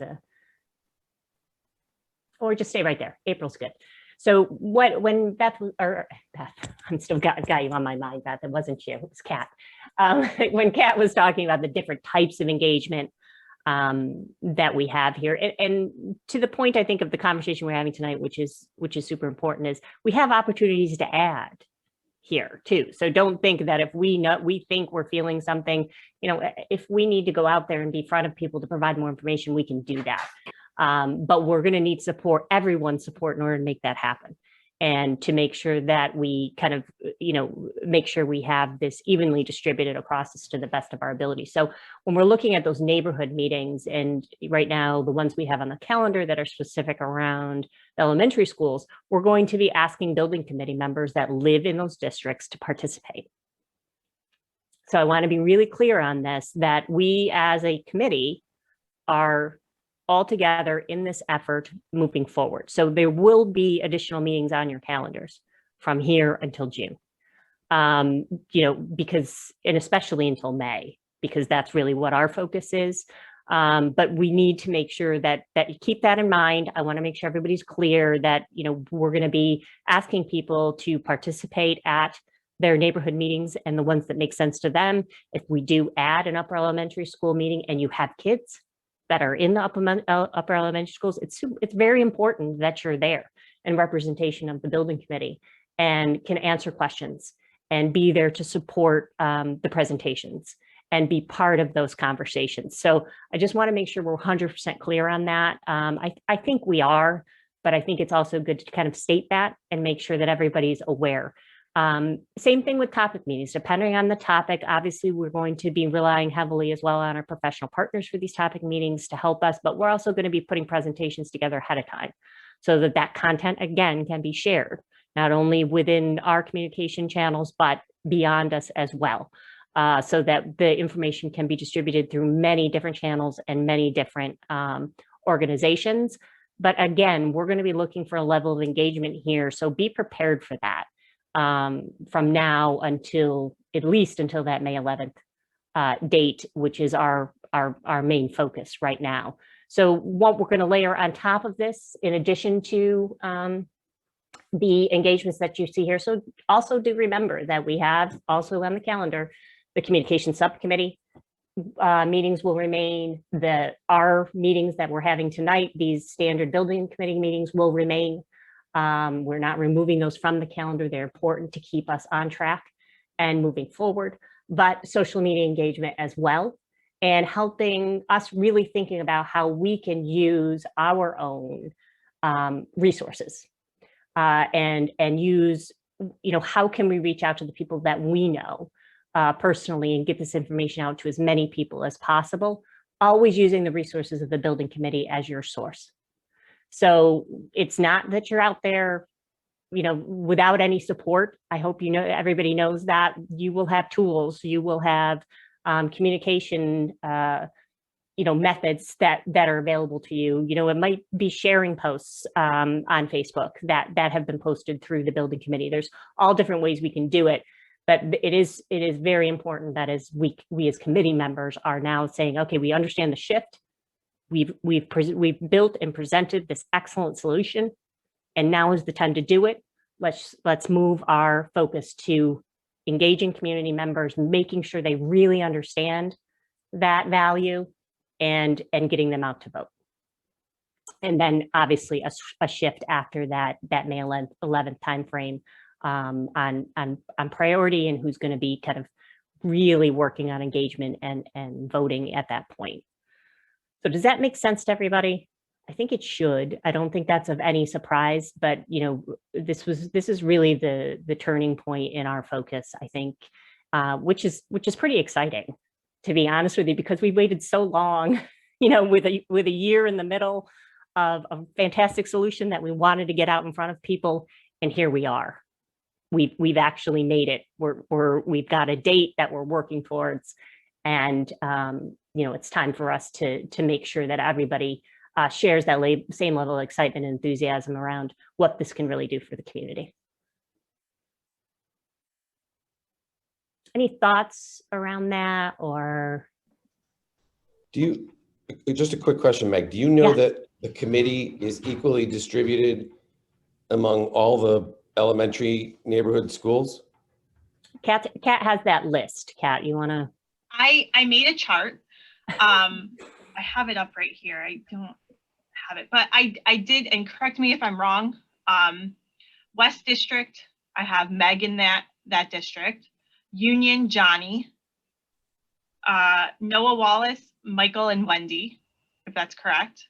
or just stay right there. April's good. So when Beth, I'm still got you on my mind, Beth, it wasn't you, it was Kat. When Kat was talking about the different types of engagement that we have here, and to the point, I think, of the conversation we're having tonight, which is super important, is we have opportunities to add here too. So don't think that if we think we're feeling something, if we need to go out there and be in front of people to provide more information, we can do that. But we're going to need everyone's support in order to make that happen. and to make sure that we kind of, make sure we have this evenly distributed across us to the best of our ability. So when we're looking at those neighborhood meetings, and right now the ones we have on the calendar that are specific around elementary schools, we're going to be asking building committee members that live in those districts to participate. So I want to be really clear on this, that we as a committee are all together in this effort moving forward. So there will be additional meetings on your calendars from here until June. Because, and especially until May, because that's really what our focus is. But we need to make sure that you keep that in mind. I want to make sure everybody's clear that, we're going to be asking people to participate at their neighborhood meetings and the ones that make sense to them. If we do add an upper elementary school meeting and you have kids that are in the upper elementary schools, it's very important that you're there in representation of the building committee and can answer questions and be there to support the presentations and be part of those conversations. So I just want to make sure we're 100% clear on that. I think we are, but I think it's also good to kind of state that and make sure that everybody's aware. Same thing with topic meetings, depending on the topic. Obviously, we're going to be relying heavily as well on our professional partners for these topic meetings to help us, but we're also going to be putting presentations together ahead of time so that content, again, can be shared, not only within our communication channels, but beyond us as well, so that the information can be distributed through many different channels and many different organizations. But again, we're going to be looking for a level of engagement here, so be prepared for that. From now until at least until that May 11th date, which is our main focus right now. So what we're going to layer on top of this, in addition to the engagements that you see here. So also do remember that we have also on the calendar, the communication subcommittee meetings will remain. Our meetings that we're having tonight, these standard building committee meetings will remain. We're not removing those from the calendar. They're important to keep us on track and moving forward, but social media engagement as well, and helping us really thinking about how we can use our own resources and use, how can we reach out to the people that we know personally and get this information out to as many people as possible, always using the resources of the building committee as your source. So it's not that you're out there, without any support. I hope everybody knows that you will have tools, you will have communication, methods that are available to you. It might be sharing posts on Facebook that have been posted through the building committee. There's all different ways we can do it, but it is very important that as we as committee members are now saying, okay, we understand the shift. We've built and presented this excellent solution, and now is the time to do it. Let's move our focus to engaging community members, making sure they really understand that value, and getting them out to vote. And then obviously a shift after that May 11th timeframe on priority and who's going to be kind of really working on engagement and voting at that point. So does that make sense to everybody? I think it should. I don't think that's of any surprise, but this is really the turning point in our focus, I think, which is pretty exciting, to be honest with you, because we waited so long, with a year in the middle of a fantastic solution that we wanted to get out in front of people, and here we are. We've actually made it. We've got a date that we're working towards, and it's time for us to make sure that everybody shares that same level of excitement and enthusiasm around what this can really do for the community. Any thoughts around that, or? Just a quick question, Meg, do you know Yeah. that the committee is equally distributed among all the elementary neighborhood schools? Kat has that list. Kat, you want to? I made a chart. I have it up right here. I don't have it, but I did, and correct me if I'm wrong. West District, I have Meg in that district. Union, Johnny. Noah Wallace, Michael, and Wendy, if that's correct.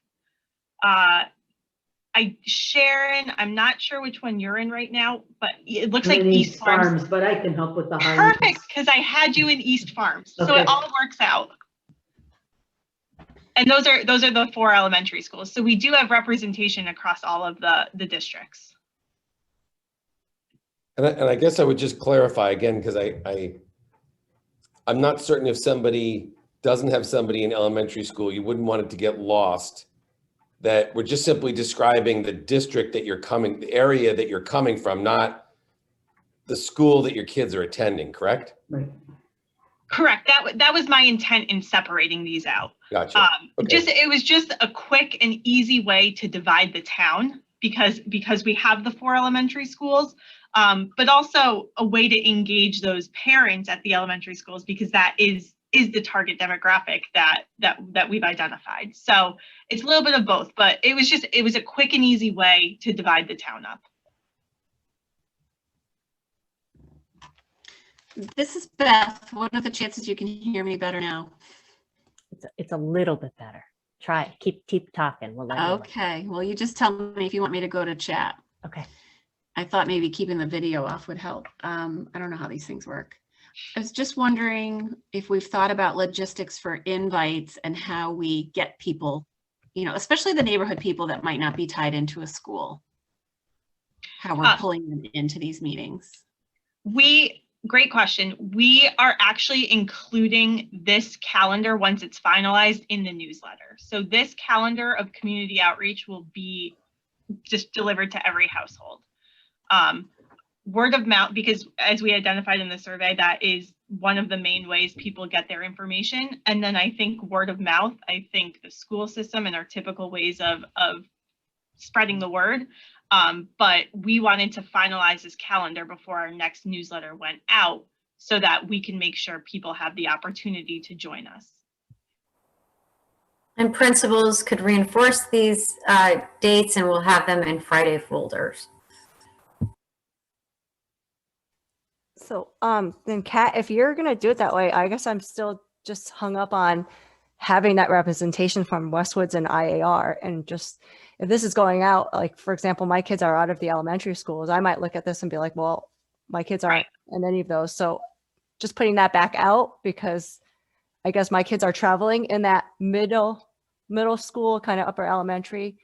Sharon, I'm not sure which one you're in right now, but it looks like I'm in East Farms. But I can help with the high. Perfect, because I had you in East Farms, so Okay. it all works out. And those are the 4 elementary schools. So we do have representation across all of the districts. And I guess I would just clarify again, because I'm not certain if somebody doesn't have somebody in elementary school, you wouldn't want it to get lost, that we're just simply describing the district that you're coming, the area that you're coming from, not the school that your kids are attending, correct? Right. Correct. That was my intent in separating these out. Gotcha. Okay. It was just a quick and easy way to divide the town because we have the 4 elementary schools, but also a way to engage those parents at the elementary schools, because that is the target demographic that we've identified. So it's a little bit of both, but it was a quick and easy way to divide the town up. This is Beth. What are the chances you can hear me better now? It's a little bit better. Try it. Keep talking. We'll let you know. Okay, well, you just tell me if you want me to go to chat. Okay. I thought maybe keeping the video off would help. I don't know how these things work. I was just wondering if we've thought about logistics for invites and how we get people, especially the neighborhood people that might not be tied into a school, how we're pulling them into these meetings. Great question. We are actually including this calendar once it's finalized in the newsletter. So this calendar of community outreach will be just delivered to every household. Word of mouth, because as we identified in the survey, that is one of the main ways people get their information. And then I think word of mouth, I think the school system and our typical ways of spreading the word. But we wanted to finalize this calendar before our next newsletter went out so that we can make sure people have the opportunity to join us. And principals could reinforce these dates, and we'll have them in Friday folders. So then Kat, if you're going to do it that way, I guess I'm still just hung up on having that representation from Westwoods and IAR. And just, if this is going out, like, for example, my kids are out of the elementary schools, I might look at this and be like, well, my kids aren't in any of those. So just putting that back out, because I guess my kids are traveling in that middle school, kind of upper elementary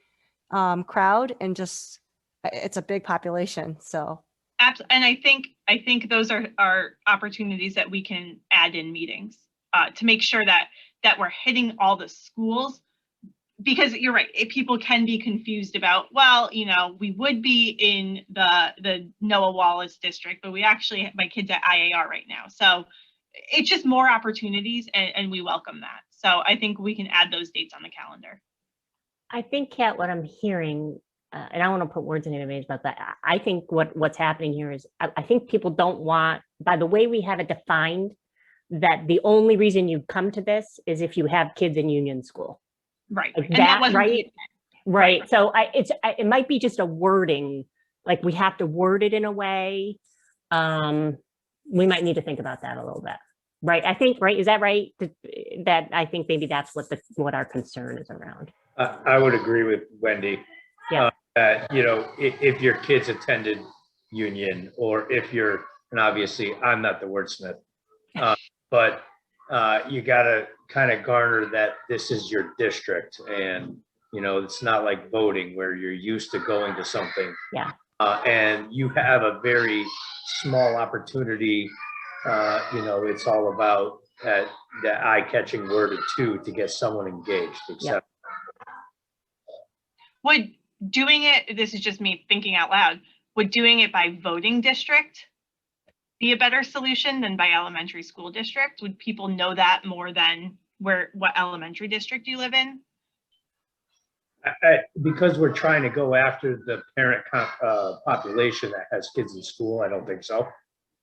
crowd, and just, it's a big population. So. And I think those are opportunities that we can add in meetings to make sure that we're hitting all the schools, because you're right, people can be confused about, well, we would be in the Noah Wallace district, but we actually, my kid's at IAR right now. So it's just more opportunities, and we welcome that. So I think we can add those dates on the calendar. I think, Kat, what I'm hearing, and I want to put words in anybody's mouth, but I think what's happening here is I think people don't want, by the way we have it defined, that the only reason you come to this is if you have kids in union school. Right. Like and that wasn't right? Right. So it might be just a wording, like we have to word it in a way. We might need to think about that a little bit. Right. I think, right. Is that right? That I think maybe that's what our concern is around. I would agree with Wendy. Yeah. If your kids attended union, or if you're, and obviously I'm not the wordsmith, but you got to kind of garner that this is your district, and it's not like voting where you're used to going to something. Yeah. And you have a very small opportunity. It's all about that eye-catching word or two to get someone engaged, etc. Would doing it, this is just me thinking out loud, would doing it by voting district be a better solution than by elementary school district? Would people know that more than what elementary district you live in? Because we're trying to go after the parent population that has kids in school, I don't think so.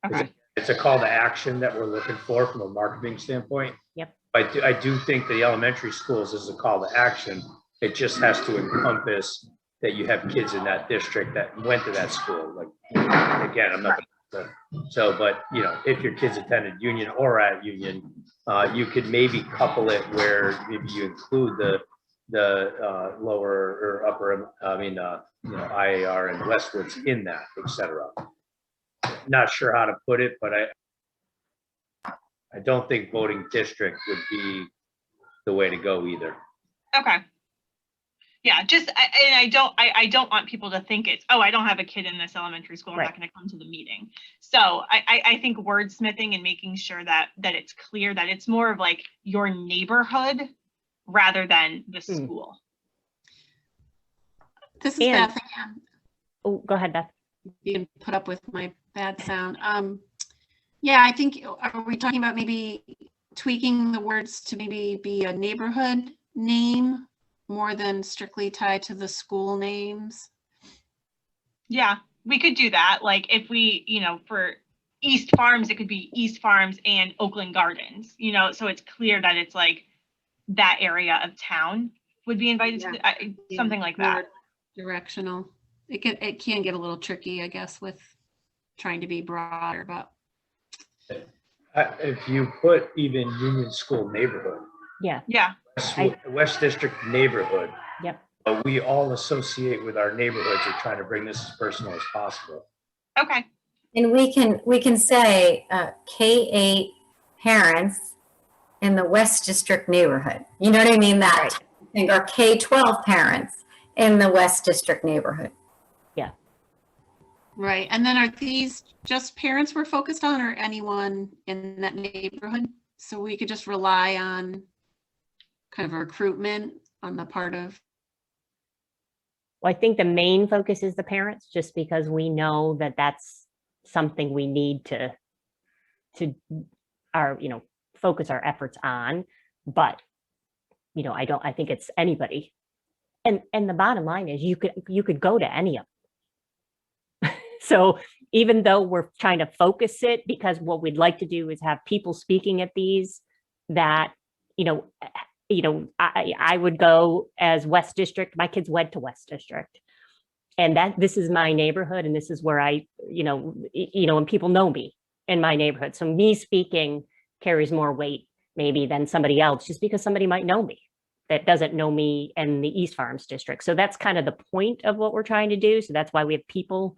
Okay. It's a call to action that we're looking for from a marketing standpoint. Yep. I do think the elementary schools is a call to action. It just has to encompass that you have kids in that district that went to that school. Like, again, I'm not but if your kids attended union or at union, you could maybe couple it where maybe you include the lower or upper, IAR and Westwoods in that, et cetera. Not sure how to put it, but I don't think voting district would be the way to go either. Okay. Yeah, I don't want people to think it's, oh, I don't have a kid in this elementary school, I'm not going to come to the meeting. So I think wordsmithing and making sure that it's clear that it's more of like your neighborhood rather than the school. This is Beth again. Oh, go ahead, Beth. You can put up with my bad sound. Yeah, I think, are we talking about maybe tweaking the words to maybe be a neighborhood name more than strictly tied to the school names? Yeah, we could do that. Like if we, for East Farms, it could be East Farms and Oakland Gardens, so it's clear that it's like that area of town would be invited to something like that. Directional. It can get a little tricky, I guess, with trying to be broader, but. If you put even Union School neighborhood. Yeah. West District neighborhood. Yep. We all associate with our neighborhoods or trying to bring this as personal as possible. Okay. And we can say K-8 parents in the West District neighborhood. You know what I mean? That thing, or K-12 parents in the West District neighborhood. Yeah. Right. And then are these just parents we're focused on, or anyone in that neighborhood? So we could just rely on kind of recruitment on the part of. Well, I think the main focus is the parents, just because we know that that's something we need to focus our efforts on. But, I think it's anybody. And the bottom line is you could go to any of them. So even though we're trying to focus it, because what we'd like to do is have people speaking at these that, I would go as West District. My kids went to West District, and this is my neighborhood, and this is where and people know me in my neighborhood. So me speaking carries more weight maybe than somebody else, just because somebody might know me that doesn't know me in the East Farms district. So that's kind of the point of what we're trying to do. So that's why we have people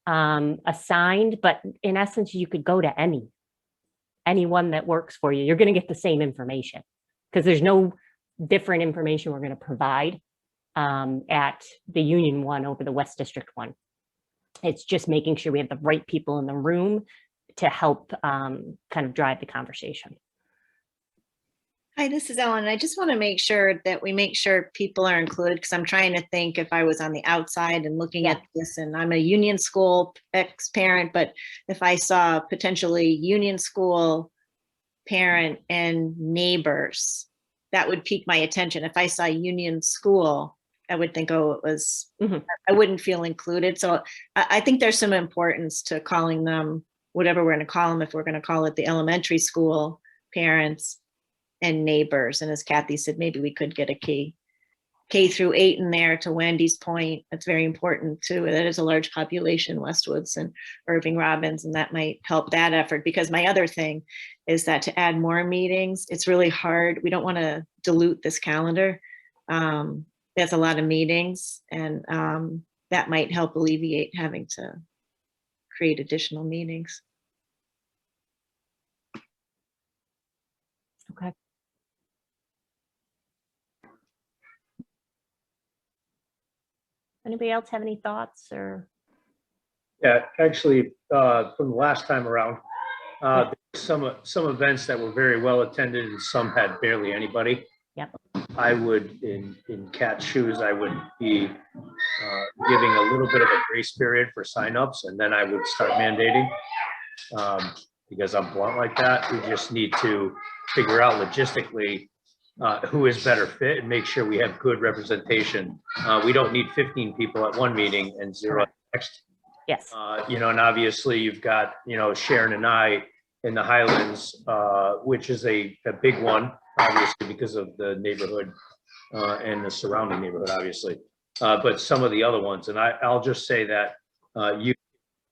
assigned, but in essence, you could go to anyone that works for you. You're going to get the same information, because there's no different information we're going to provide at the Union one over the West District one. It's just making sure we have the right people in the room to help kind of drive the conversation. Hi, this is Ellen. I just want to make sure that we make sure people are included, because I'm trying to think if I was on the outside and looking at this, and I'm a Union School ex-parent, but if I saw potentially Union School parent and neighbors, that would pique my attention. If I saw Union School, I would think, oh, it was, I wouldn't feel included. So I think there's some importance to calling them whatever we're going to call them, if we're going to call it the elementary school parents and neighbors. And as Kathy said, maybe we could get a K through 8 in there. To Wendy's point, that's very important too. That is a large population, Westwoods and Irving Robbins, and that might help that effort. Because my other thing is that to add more meetings, it's really hard. We don't want to dilute this calendar. There's a lot of meetings, and that might help alleviate having to create additional meetings. Okay. Anybody else have any thoughts or? Yeah, actually, from the last time around, some events that were very well attended and some had barely anybody. Yep. I would, in Kat's shoes, I would be giving a little bit of a grace period for signups, and then I would start mandating, because I'm blunt like that. We just need to figure out logistically who is better fit and make sure we have good representation. We don't need 15 people at one meeting and 0 at the next. Yes. And obviously you've got, Sharon and I in the Highlands, which is a big one, obviously, because of the neighborhood and the surrounding neighborhood, obviously. But some of the other ones, and I'll just say that you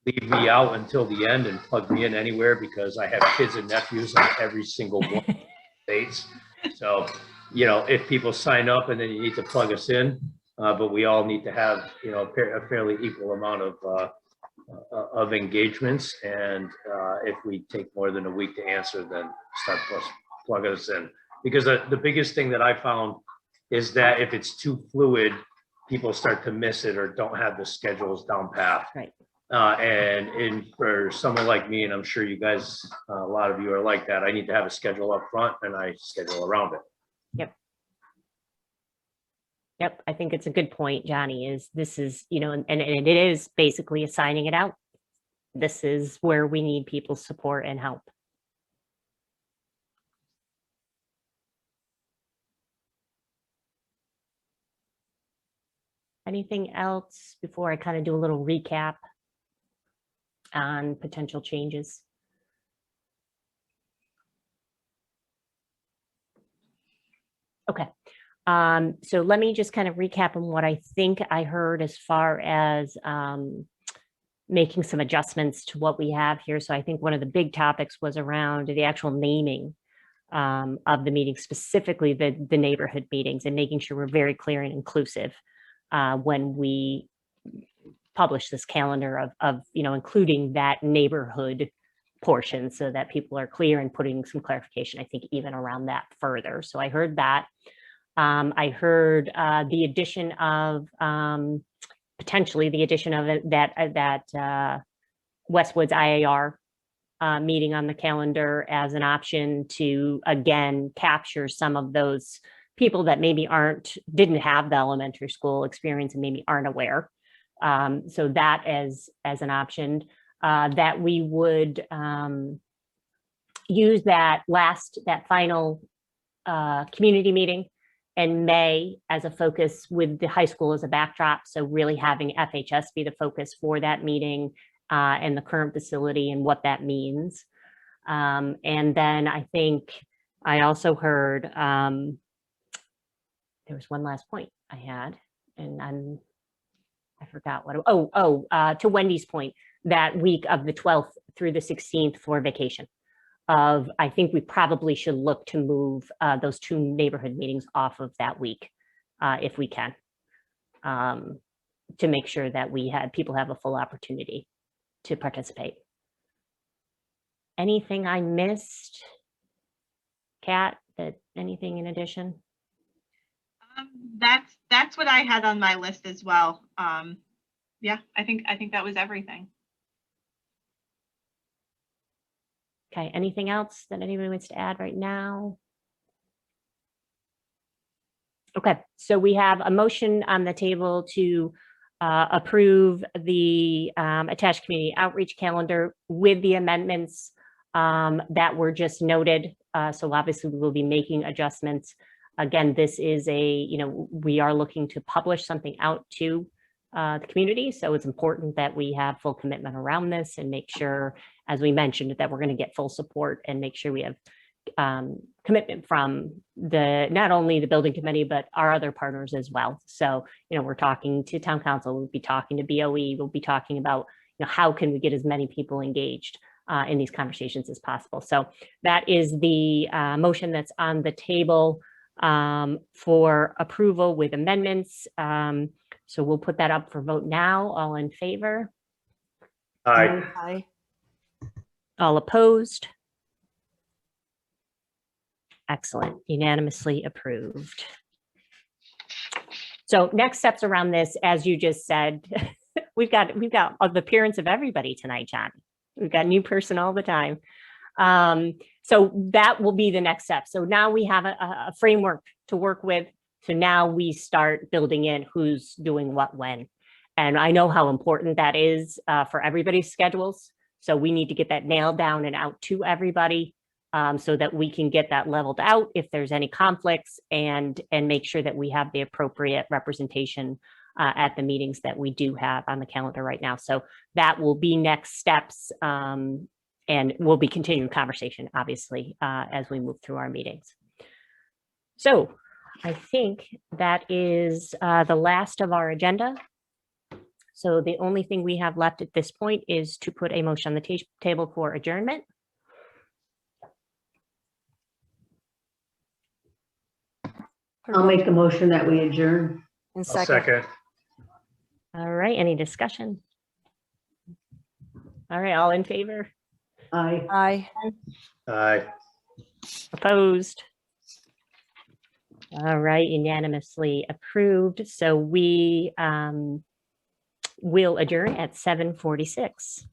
leave me out until the end and plug me in anywhere, because I have kids and nephews on every single one of the states. So you know, if people sign up and then you need to plug us in, but we all need to have, you know, a fairly equal amount of engagements. And if we take more than a week to answer, then start plugging us in. Because the biggest thing that I found is that if it's too fluid, people start to miss it or don't have the schedules down pat. Right. And for someone like me, and I'm sure you guys, a lot of you are like that, I need to have a schedule up front and I schedule around it. Yep. Yep, I think it's a good point, Johnny, is this is, you know, and it is basically assigning it out. This is where we need people's support and help. Anything else before I kind of do a little recap on potential changes? Okay. So let me just kind of recap on what I think I heard as far as making some adjustments to what we have here. So I think one of the big topics was around the actual naming of the meetings, specifically the neighborhood meetings, and making sure we're very clear and inclusive when we publish this calendar of you know, including that neighborhood portion so that people are clear and putting some clarification, I think, even around that further. So I heard that. I heard the addition of potentially the addition of that Westwood's IAR meeting on the calendar as an option to again capture some of those people that maybe didn't have the elementary school experience and maybe aren't aware. So that as an option, that we would use that final community meeting in May as a focus with the high school as a backdrop. So really having FHS be the focus for that meeting and the current facility and what that means. And then I think I also heard, there was one last point I had, and I forgot what, to Wendy's point, that week of the 12th through the 16th for vacation. I think we probably should look to move those two neighborhood meetings off of that week if we can, to make sure that people have a full opportunity to participate. Anything I missed, Kat, anything in addition? That's what I had on my list as well. Yeah, I think that was everything. Okay, anything else that anybody wants to add right now? Okay, so we have a motion on the table to approve the attached community outreach calendar with the amendments that were just noted. So obviously we will be making adjustments. Again, this is we are looking to publish something out to the community. So it's important that we have full commitment around this and make sure, as we mentioned, that we're going to get full support and make sure we have commitment from not only the building committee, but our other partners as well. So, we're talking to town council, we'll be talking to BOE, we'll be talking about, how can we get as many people engaged in these conversations as possible. So that is the motion that's on the table for approval with amendments. So we'll put that up for vote now. All in favor? Aye. Aye. All opposed? Excellent, unanimously approved. So next steps around this, as you just said, we've got the appearance of everybody tonight, John. We've got new person all the time. So that will be the next step. So now we have a framework to work with. So now we start building in who's doing what when. And I know how important that is for everybody's schedules. So we need to get that nailed down and out to everybody so that we can get that leveled out if there's any conflicts and make sure that we have the appropriate representation at the meetings that we do have on the calendar right now. So that will be next steps. And we'll be continuing conversation, obviously, as we move through our meetings. So I think that is the last of our agenda. So the only thing we have left at this point is to put a motion on the table for adjournment. I'll make a motion that we adjourn. And I'll second. All right, any discussion? All right, all in favor? Aye. Aye. Aye. Opposed? All right, unanimously approved. So we will adjourn at 7:46.